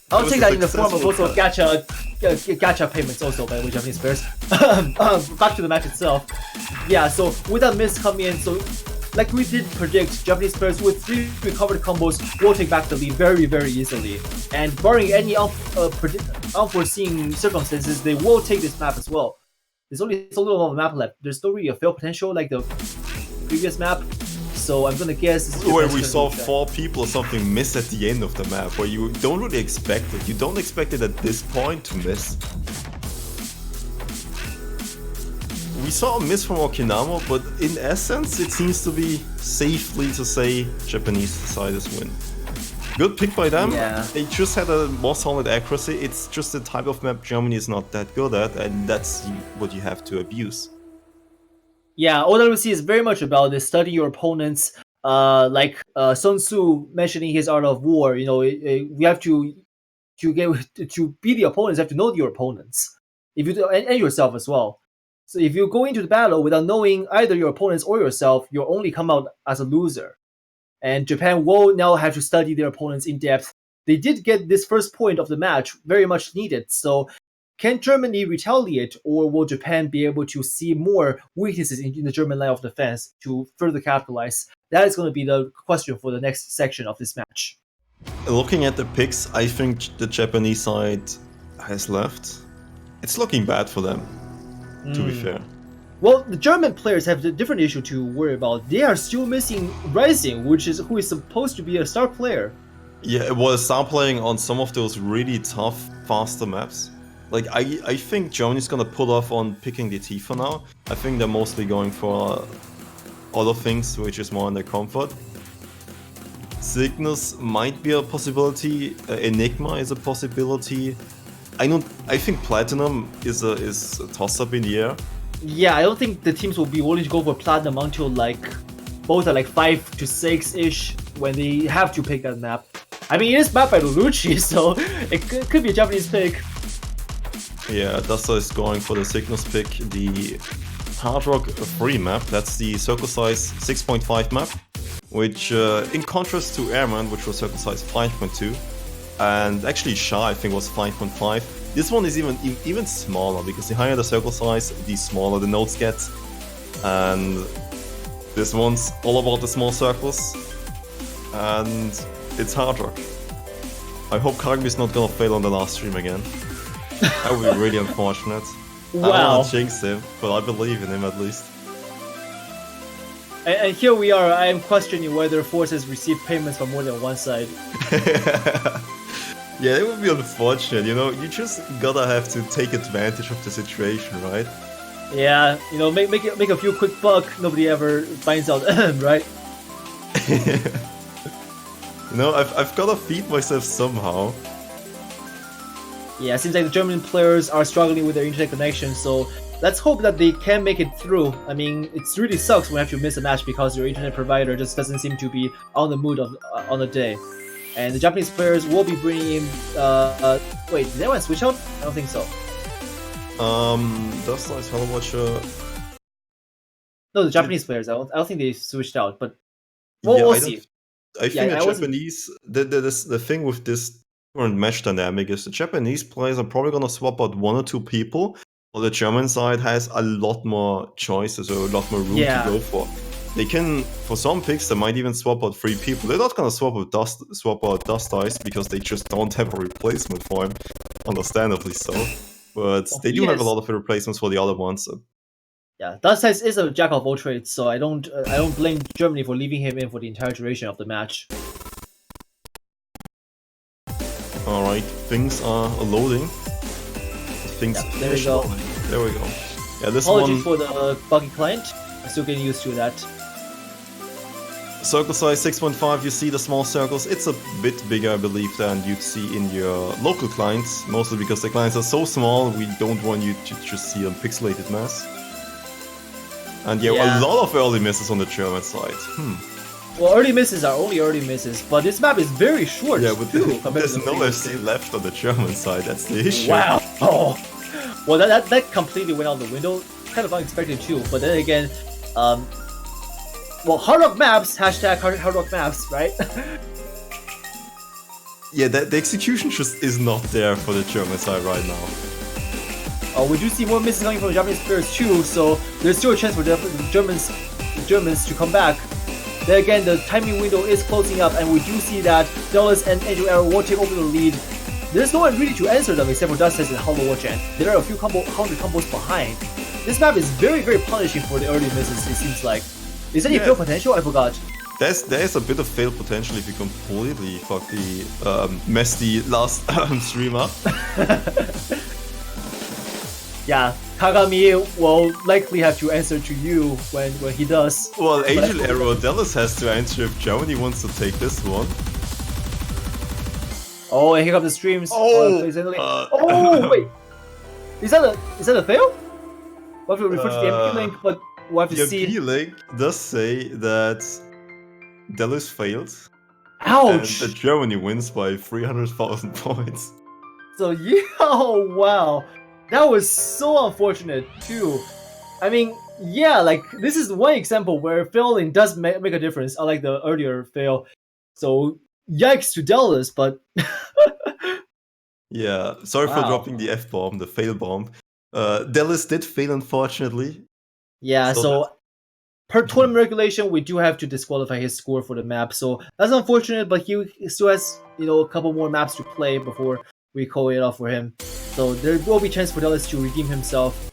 I'll take that in the form of also gacha payments also by the Japanese players. Back to the match itself. Yeah, so with that miss coming in, so like we did predict, Japanese players with 3 recovered combos will take back the lead very, very easily. And barring any unforeseen circumstances, they will take this map as well. There's only so little of a map left. There's still really a fail potential like the previous map. So I'm gonna guess this is where we saw 4 people or something miss at the end of the map, where you don't really expect it. You don't expect it at this point to miss. We saw a miss from Okinawa, but in essence it seems to be safely to say Japanese side is win. Good pick by them. Yeah. They just had a more solid accuracy. It's just the type of map Germany is not that good at, and that's what you have to abuse. Yeah, OWC is very much about this. Study your opponents. Like Sun Tzu mentioning his art of war. You know, we have to beat the opponents. You have to know your opponents. If you do, and yourself as well. So if you go into the battle without knowing either your opponents or yourself, you'll only come out as a loser. And Japan will now have to study their opponents in depth. They did get this first point of the match very much needed. So can Germany retaliate, or will Japan be able to see more weaknesses in the German line of defense to further capitalize? That is going to be the question for the next section of this match. Looking at the picks, I think the Japanese side has left. It's looking bad for them, to be fair. Well, the German players have a different issue to worry about. They are still missing Rising, who is supposed to be a star player. Yeah, it was star playing on some of those really tough, faster maps. Like, I think Germany's gonna pull off on picking the T for now. I think they're mostly going for other things, which is more in their comfort. Cygnus might be a possibility. Enigma is a possibility. I think Platinum is a toss-up in the air. Yeah, I don't think the teams will be willing to go for Platinum until both are 5 to 6-ish when they have to pick that map. I mean, it is mapped by Lulucci, so it could be a Japanese pick. Yeah, Dasa is going for the Cygnus pick, the Hard Rock 3 map. That's the circle size 6.5 map, which in contrast to Airman, which was circle size 5.2, and actually Sha I think was 5.5. This one is even smaller, because the higher the circle size, the smaller the nodes get. And this one's all about the small circles, and it's Hard Rock. I hope Kagami's not gonna fail on the last stream again. That would be really unfortunate. Wow. I don't want to jinx him, but I believe in him at least. And here we are, I am questioning whether forces receive payments from more than one side. Yeah, it would be unfortunate, you know, you just gotta have to take advantage of the situation, right? Yeah, you know, make a few quick buck, nobody ever finds out, right? You know, I've gotta feed myself somehow. Yeah, it seems like the German players are struggling with their internet connection, so let's hope that they can make it through. I mean, it really sucks when you have to miss a match because your internet provider just doesn't seem to be on the mood on the day. And the Japanese players will be bringing in... wait, did anyone switch out? I don't think so. Dust Eyes Hollow Watcher... No, the Japanese players, I don't think they switched out, but we'll see. I think the Japanese... The thing with this current match dynamic is the Japanese players are probably gonna swap out 1 or 2 people, while the German side has a lot more choices or a lot more room to go for. They can, for some picks, they might even swap out 3 people. They're not gonna swap out Dust Eyes because they just don't have a replacement for him, understandably so. But they do have a lot of replacements for the other ones. So. Yeah, Dust Eyes is a jack of all trades, so I don't blame Germany for leaving him in for the entire duration of the match. Alright, things are loading. Things there we go. There we go. Yeah, this Apologies for the buggy client. I'm still getting used to that. Circle size 6.5, you see the small circles. It's a bit bigger, I believe, than you'd see in your local clients, mostly because the clients are so small, we don't want you to just see a pixelated mess. And yeah, a lot of early misses on the German side. Well, early misses are only early misses, but this map is very short. Yeah, but too, there's no FC left on the German side, that's the issue. Wow. Oh. Well, that completely went out the window. Kind of unexpected too, but then again, well, Hard Rock Maps, hashtag Hard Rock Maps, right? Yeah, the execution just is not there for the German side right now. We do see more misses coming from the Japanese players too, so there's still a chance for the Germans to come back. Then again, the timing window is closing up, and we do see that Dallas and Angel Arrow will take over the lead. There's no one really to answer them except for Dust and Hollow Watch, and there are a few hundred combos behind. This map is very, very punishing for the early misses, it seems like. Is there any fail potential? I forgot. There's a bit of fail potential if you completely fuck the mess the last stream up. Yeah, Kagami will likely have to answer to you when he does. Well, Angel Arrow Dallas has to answer if Germany wants to take this one. Oh, and here come the streams. Oh, wait, is that a fail? We'll have to refer to the MP link, but we'll have to see. The MP link does say that Dallas failed. Ouch! And that Germany wins by 300,000 points. So yeah, oh wow. That was so unfortunate too. I mean, yeah, like this is one example where failing does make a difference, unlike the earlier fail. So yikes to Dallas, but yeah, sorry for dropping the F-bomb, the fail bomb. Dallas did fail, unfortunately. Yeah, so per tournament regulation, we do have to disqualify his score for the map. So that's unfortunate, but he still has a couple more maps to play before we call it off for him. So there will be a chance for Dallas to redeem himself.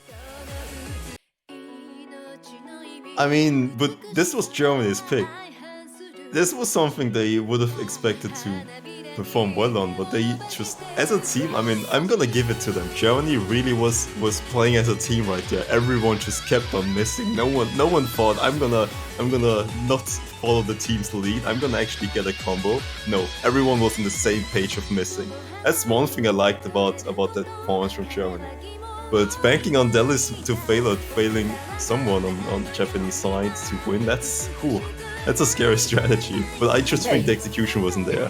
I mean, but this was Germany's pick. This was something they would have expected to perform well on, but they just, as a team, I mean, I'm gonna give it to them. Germany really was playing as a team right there. Everyone just kept on missing. No one thought I'm gonna not follow the team's lead. I'm gonna actually get a combo. No, everyone was on the same page of missing. That's one thing I liked about that performance from Germany. But banking on Dallas to failing someone on the Japanese side to win, that's a scary strategy. But I just think the execution wasn't there.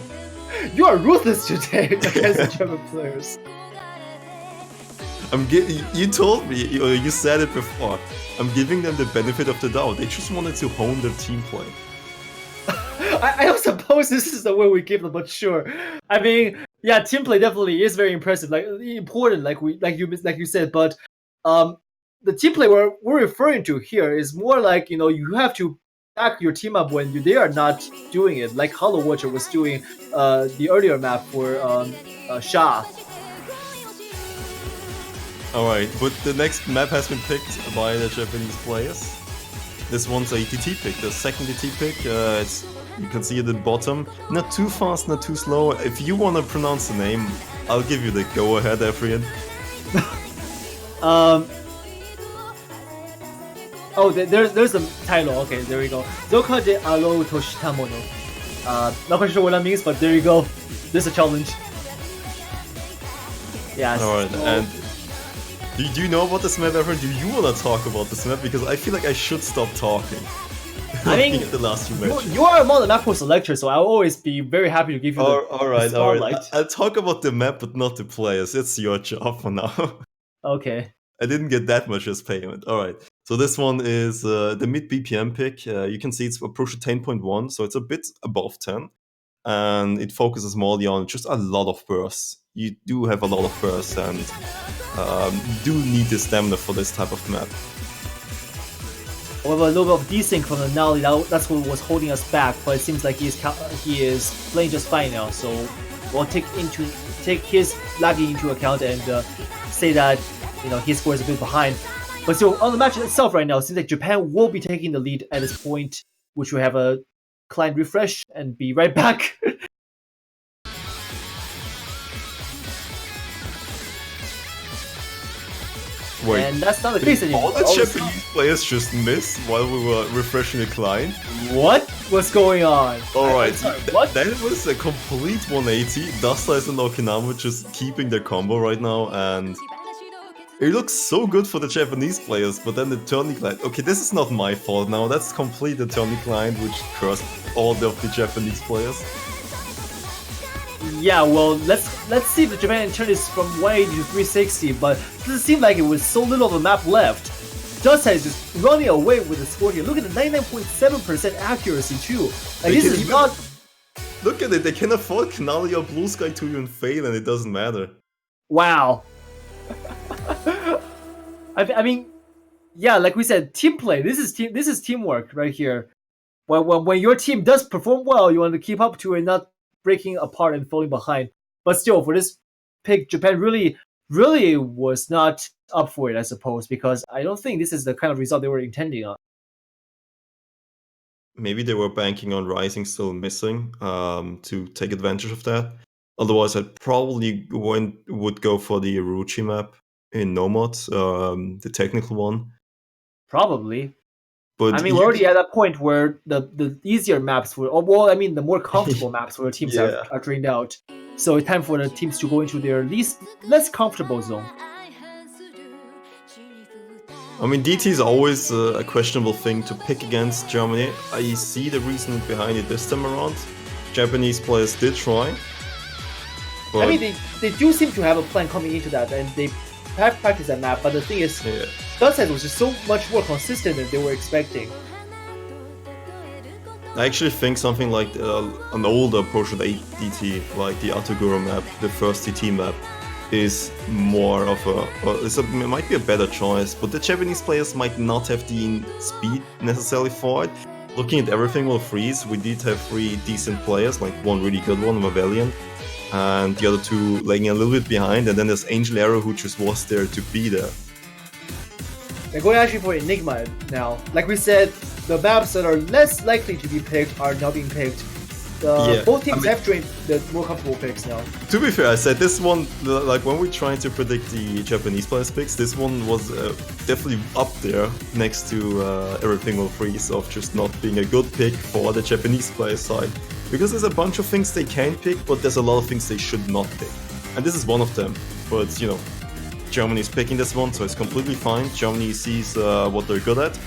You are ruthless today against the German players. You told me, you said it before. I'm giving them the benefit of the doubt. They just wanted to hone their team play. I don't suppose this is the way we give them, but sure. I mean, yeah, team play definitely is very impressive, like important, like you said. But the team play we're referring to here is more like you have to back your team up when they are not doing it, like Hollow Watcher was doing the earlier map for Sha. Alright, but the next map has been picked by the Japanese players. This one's a TT pick, the second TT pick. You can see it at the bottom. Not too fast, not too slow. If you want to pronounce the name, I'll give you the go-ahead, Efrian. Oh, there's the title. Okay, there we go. Zoka de Alo Toshitamono. Not quite sure what that means, but there you go. There's a challenge. Yeah. Alright, and do you know about this map, Efrian? Do you want to talk about this map? Because I feel like I should stop talking. I mean, the last few matches. You are among the map pro selectors, so I'll always be very happy to give you the spotlight. I'll talk about the map, but not the players. It's your job for now. Okay. I didn't get that much as payment. Alright, so this one is the mid BPM pick. You can see it's approaching 10.1, so it's a bit above 10. And it focuses more on just a lot of bursts. You do have a lot of bursts, and you do need the stamina for this type of map. However, a little bit of desync from the Nally, that's what was holding us back, but it seems like he is playing just fine now, so we'll take his lagging into account and say that his score is a bit behind. But so on the match itself right now, it seems like Japan will be taking the lead at this point, which will have a client refresh and be right back. Wait, and that's not the case anymore. all the Japanese players just missed while we were refreshing the client? What was going on? Alright, what? that was a complete 180. Dasta and Okinawa just keeping their combo right now, and it looks so good for the Japanese players, but then the tourney client... Okay, this is not my fault now, that's complete the tourney client which cursed all of the Japanese players. Yeah, well, let's see if the Japan turn is from 180 to 360, but it doesn't seem like it was so little of a map left. Dust is just running away with the score here. Look at the 99.7% accuracy too. Like, this is not... Look at it, they can afford Canali or Blue Sky to even fail and it doesn't matter. Wow. I mean, yeah, like we said, team play. This is teamwork right here. When your team does perform well, you want to keep up to it, not breaking apart and falling behind. But still, for this pick, Japan really was not up for it, I suppose, because I don't think this is the kind of result they were intending on. Maybe they were banking on Rising still missing to take advantage of that. Otherwise, I probably would go for the Uruchi map in Nomad, the technical one. Probably. But I mean, we're already at that point where the easier maps were, well, I mean, the more comfortable maps for the teams are drained out. So it's time for the teams to go into their less comfortable zone. I mean, DT is always a questionable thing to pick against Germany. I see the reason behind it this time around. Japanese players did try. I mean, they do seem to have a plan coming into that, and they have practiced that map, but the thing is, Sunset was just so much more consistent than they were expecting. I actually think something like an older approach to DT, like the Atoguro map, the first DT map, is more of it might be a better choice, but the Japanese players might not have the speed necessarily for it. Looking at everything will freeze, we did have 3 decent players, like one really good one, Mavelian, and the other 2 lagging a little bit behind, and then there's Angel Arrow who just was there to be there. They're going actually for Enigma now. Like we said, the maps that are less likely to be picked are now being picked. Both teams have drained the more comfortable picks now. To be fair, I said this one, like when we're trying to predict the Japanese players' picks, this one was definitely up there next to Everything Will Freeze of just not being a good pick for the Japanese player side. Because there's a bunch of things they can pick, but there's a lot of things they should not pick. And this is one of them. But, you know, Germany's picking this one, so it's completely fine. Germany sees what they're good at.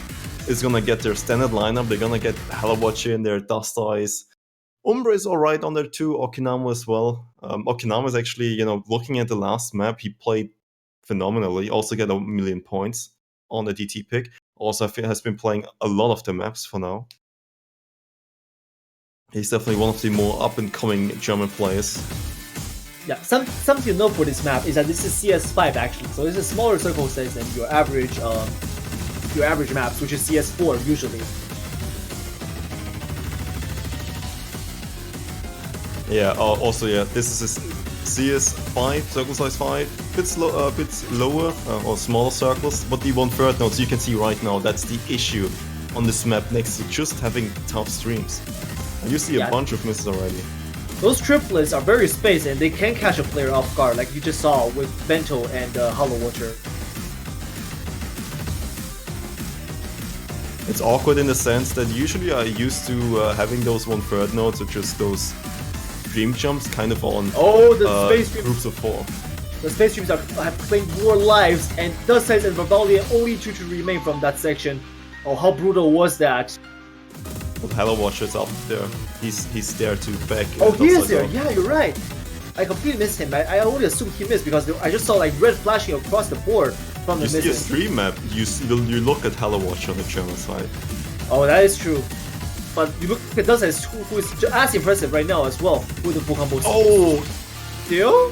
It's gonna get their standard lineup, they're gonna get Halawachi in there, Dust Eyes. Umbra is alright on there too, Okinawa as well. Okinawa is actually, you know, looking at the last map, he played phenomenally. Also get 1 million points on the DT pick. Also has been playing a lot of the maps for now. He's definitely one of the more up-and-coming German players. Yeah, something to note for this map is that this is CS5 actually, so this is a smaller circle size than your average maps, which is CS4 usually. Yeah, also this is CS5, circle size 5, bit lower or smaller circles, but the 1/3 nodes you can see right now, that's the issue on this map next to just having tough streams. And you see a bunch of misses already. Those triplets are very spaced and they can catch a player off guard, like you just saw with Bento and Hollow Watcher. It's awkward in the sense that usually I used to having those 1/3 nodes or just those dream jumps kind of on space groups of 4. The space streams have claimed more lives, and Dustsize and Vivaldi are only 2 to remain from that section. Oh, how brutal was that? But Hello Watcher's up there. He's there to back. Oh, he is there. Yeah, you're right. I completely missed him. I only assumed he missed because I just saw like red flashing across the board from the misses. You see a stream map. You look at Hello Watcher on the German side. Oh, that is true. But you look at Dustsize, who is as impressive right now as well with the full combo. Oh, still?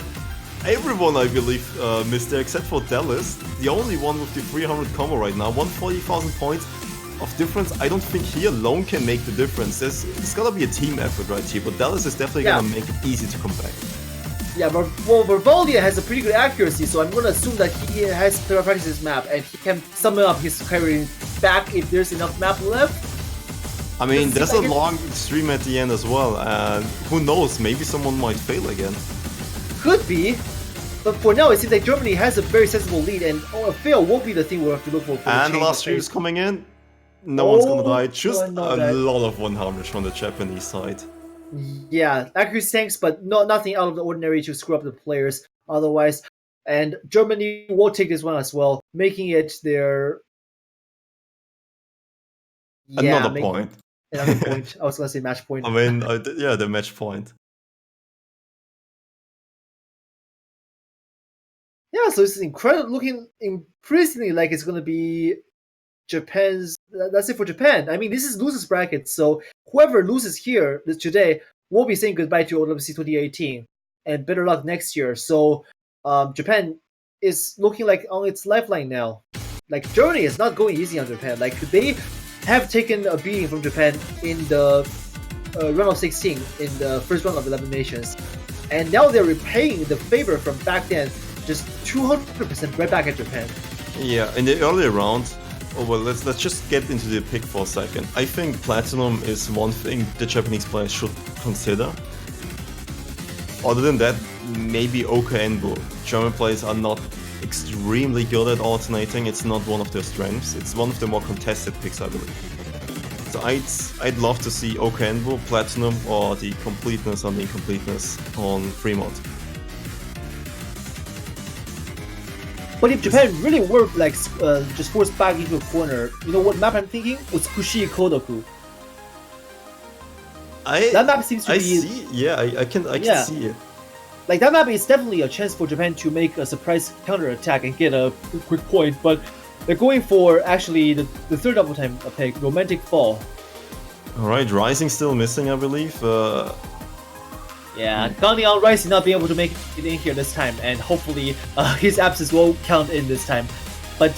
Everyone, I believe, missed there except for Dallas. The only one with the 300 combo right now. 140,000 points of difference. I don't think he alone can make the difference. It's gotta be a team effort right here, but Dallas is definitely gonna make it easy to come back. Yeah, but Vivaldi has a pretty good accuracy, so I'm gonna assume that he has practiced his map and he can summon up his carry back if there's enough map left. I mean, there's a long stream at the end as well, and who knows, maybe someone might fail again. Could be. But for now, it seems like Germany has a very sensible lead, and a fail won't be the thing we'll have to look for. And the last stream is coming in. No one's gonna die. Just a lot of 100 from the Japanese side. Yeah, accuracy tanks, but nothing out of the ordinary to screw up the players otherwise. And Germany will take this one as well, making it their... Another point. Another point. I was gonna say match point. I mean, yeah, the match point. Yeah, so it's looking increasingly like it's gonna be Japan's. That's it for Japan. I mean, this is losers bracket, so whoever loses here today will be saying goodbye to OWC 2018, and better luck next year. So, Japan is looking like on its lifeline now. Like Germany is not going easy on Japan. Like they have taken a beating from Japan in the round of 16 in the first round of 11 nations, and now they're repaying the favor from back then, just 200% right back at Japan. Yeah, in the earlier round. Oh well, let's just get into the pick for a second. I think Platinum is one thing the Japanese players should consider. Other than that, maybe Oka Enbu. German players are not extremely good at alternating. It's not one of their strengths. It's one of the more contested picks, I believe. So I'd love to see Oka Enbu, Platinum, or the completeness and the incompleteness on Fremont. But if Japan really were like just forced back into a corner, you know what map I'm thinking? Utsukushi Kodoku. That map seems to be. See. Yeah, I can see it. Like that map is definitely a chance for Japan to make a surprise counter attack and get a quick point. But they're going for actually the third double time pick, Romantic Fall. All right, Rising still missing, I believe. Yeah, counting on Rice not being able to make it in here this time, and hopefully his absence will count in this time. But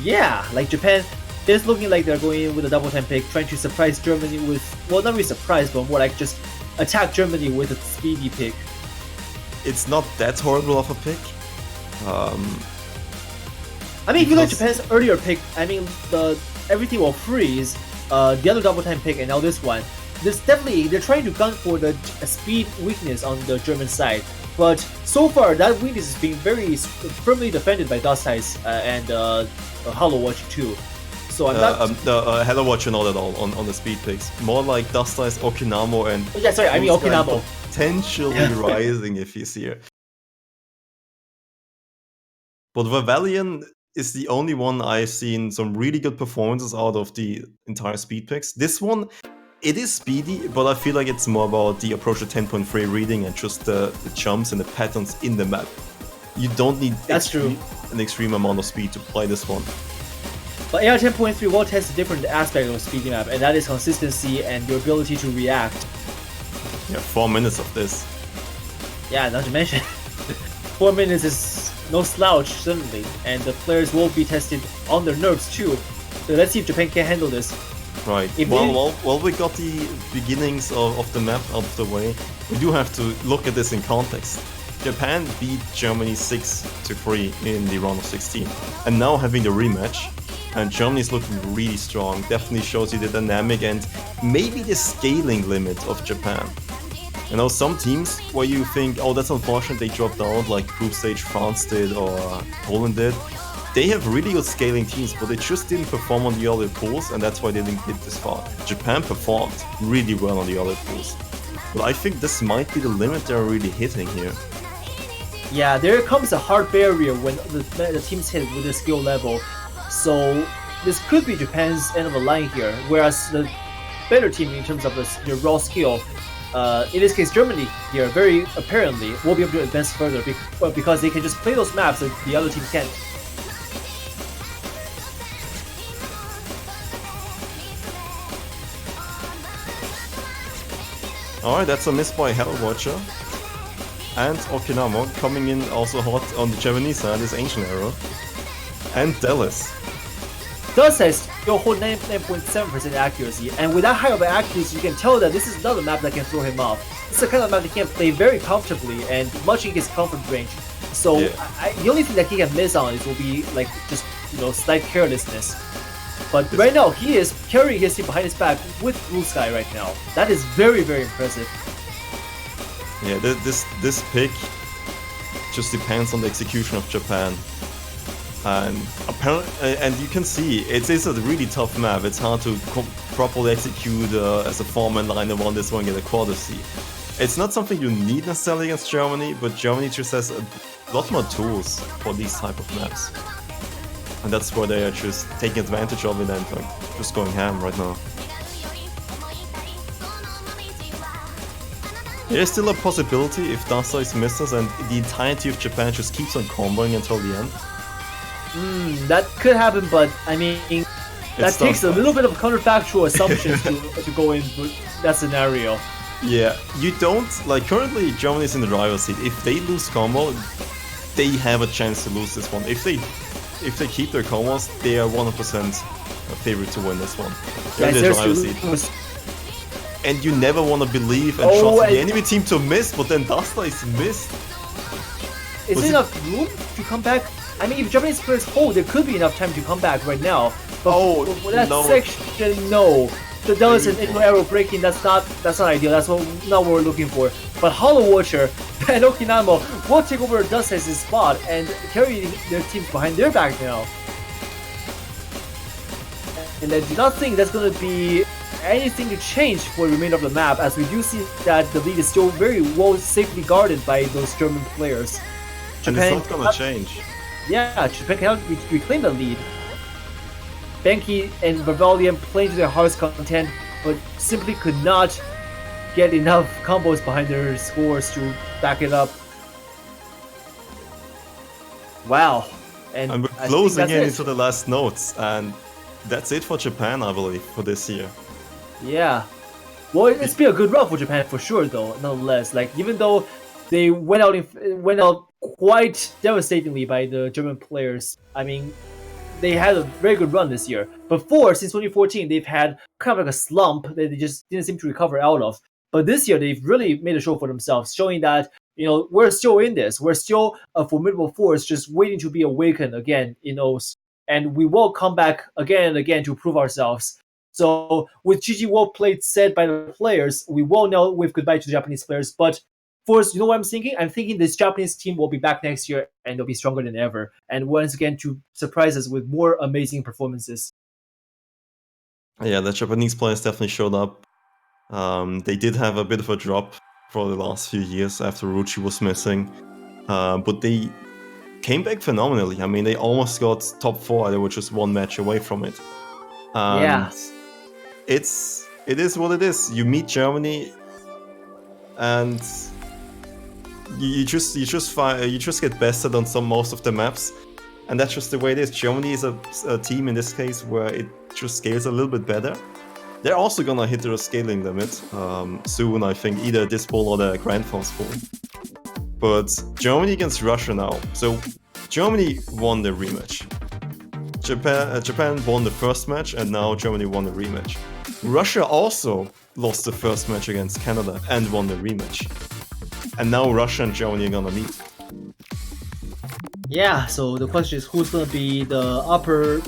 yeah, like Japan is looking like they're going in with a double time pick, trying to surprise Germany with, well, not really surprise, but more like just attack Germany with a speedy pick. It's not that horrible of a pick. I mean, if you look at Japan's earlier pick, I mean, everything will freeze, the other double time pick, and now this one. There's definitely, they're trying to gun for the speed weakness on the German side, but so far that weakness is being very firmly defended by Dust-Ice and Hollow Watch too. So I'm not... Hello Watcher not at all on the speed picks. More like Dust-Ice, Okinamo, and... Yeah, sorry, I mean Okinamo. Potentially Rising if he's here. But Vavelion is the only one I've seen some really good performances out of the entire speed picks. This one... It is speedy, but I feel like it's more about the approach to 10.3 reading and just the jumps and the patterns in the map. You don't need an extreme amount of speed to play this one. But AR 10.3 will test a different aspect of a speedy map, and that is consistency and your ability to react. Yeah, 4 minutes of this. Yeah, not to mention, 4 minutes is no slouch, certainly, and the players will be tested on their nerves too. So let's see if Japan can handle this. Right. Well, we got the beginnings of the map out of the way. We do have to look at this in context. Japan beat Germany 6-3 in the round of 16, and now having the rematch, and Germany's looking really strong. Definitely shows you the dynamic and maybe the scaling limit of Japan. You know, some teams where you think, oh, that's unfortunate they dropped out, like group stage France did or Poland did. They have really good scaling teams, but they just didn't perform on the other pools, and that's why they didn't get this far. Japan performed really well on the other pools. But I think this might be the limit they're really hitting here. Yeah, there comes a hard barrier when the teams hit with the skill level. So this could be Japan's end of the line here, whereas the better team in terms of the raw skill, in this case Germany here, very apparently will be able to advance further because they can just play those maps that the other team can't. Alright, that's a miss by Hell Watcher. And Okinamo coming in also hot on the Japanese side is Ancient Arrow. And Dallas. Dallas says you'll hold 99.7% accuracy, and with that high of accuracy you can tell that this is not a map that can throw him off. This is the kind of map that he can play very comfortably and much in his comfort range. So yeah. The only thing that he can miss on is will be like just slight carelessness. But right now, he is carrying his team behind his back with Blue Sky right now. That is very, very impressive. Yeah, this pick just depends on the execution of Japan. And apparently, and you can see it is a really tough map. It's hard to properly execute as a 4-man lineup on this one, get a quarter C. It's not something you need necessarily against Germany, but Germany just has a lot more tools for these type of maps. And that's why they are just taking advantage of it and like just going ham right now. There's still a possibility if Dasai's misses and the entirety of Japan just keeps on comboing until the end. That could happen, but I mean, that takes a little bit of counterfactual assumptions to go into that scenario. Yeah, you don't, like currently Germany's in the driver's seat. If they lose combo, they have a chance to lose this one. If they keep their combos, they are 100% favorite to win this one. They're in the driver's seat. And you never want to believe and trust the enemy team to miss, but then Dasta is missed. Is there enough room to come back? I mean, if Japanese players hold, there could be enough time to come back right now. But for that section, no. So that was an arrow breaking. That's not ideal. That's not what we're looking for. But Hollow Watcher and Okinamo will take over Dust's spot and carry their teams behind their back now. And I do not think that's going to be anything to change for the remainder of the map, as we do see that the lead is still very well safely guarded by those German players. Japan, and it's not going to change. Yeah, Japan cannot reclaim the lead. Benki and Vivalion playing to their heart's content, but simply could not get enough combos behind their scores to back it up. Wow. And we're closing in into the last notes, and that's it for Japan, I believe, for this year. Yeah. Well, it's been a good run for Japan for sure, though, nonetheless. Like, even though they went out quite devastatingly by the German players, I mean, they had a very good run this year. Before, since 2014, they've had kind of like a slump that they just didn't seem to recover out of. But this year, they've really made a show for themselves, showing that, you know, we're still in this. We're still a formidable force, just waiting to be awakened again, you know, and we will come back again and again to prove ourselves. So, with GG well played said by the players, we will now wave goodbye to the Japanese players. But first, you know what I'm thinking? I'm thinking this Japanese team will be back next year and they'll be stronger than ever. And once again, to surprise us with more amazing performances. Yeah, the Japanese players definitely showed up. They did have a bit of a drop for the last few years after Ruchi was missing. But they came back phenomenally. I mean, they almost got top 4. They were just one match away from it. Yeah. It is what it is. You meet Germany, and you just get bested on most of the maps, and that's just the way it is. Germany is a team in this case where it just scales a little bit better. They're also gonna hit their scaling limit soon, I think, either this ball or the Grand Force ball. But Germany against Russia now. So Germany won the rematch. Japan won the first match, and now Germany won the rematch. Russia also lost the first match against Canada and won the rematch. And now Russia and Germany are gonna meet. Yeah, so the question is who's gonna be the upper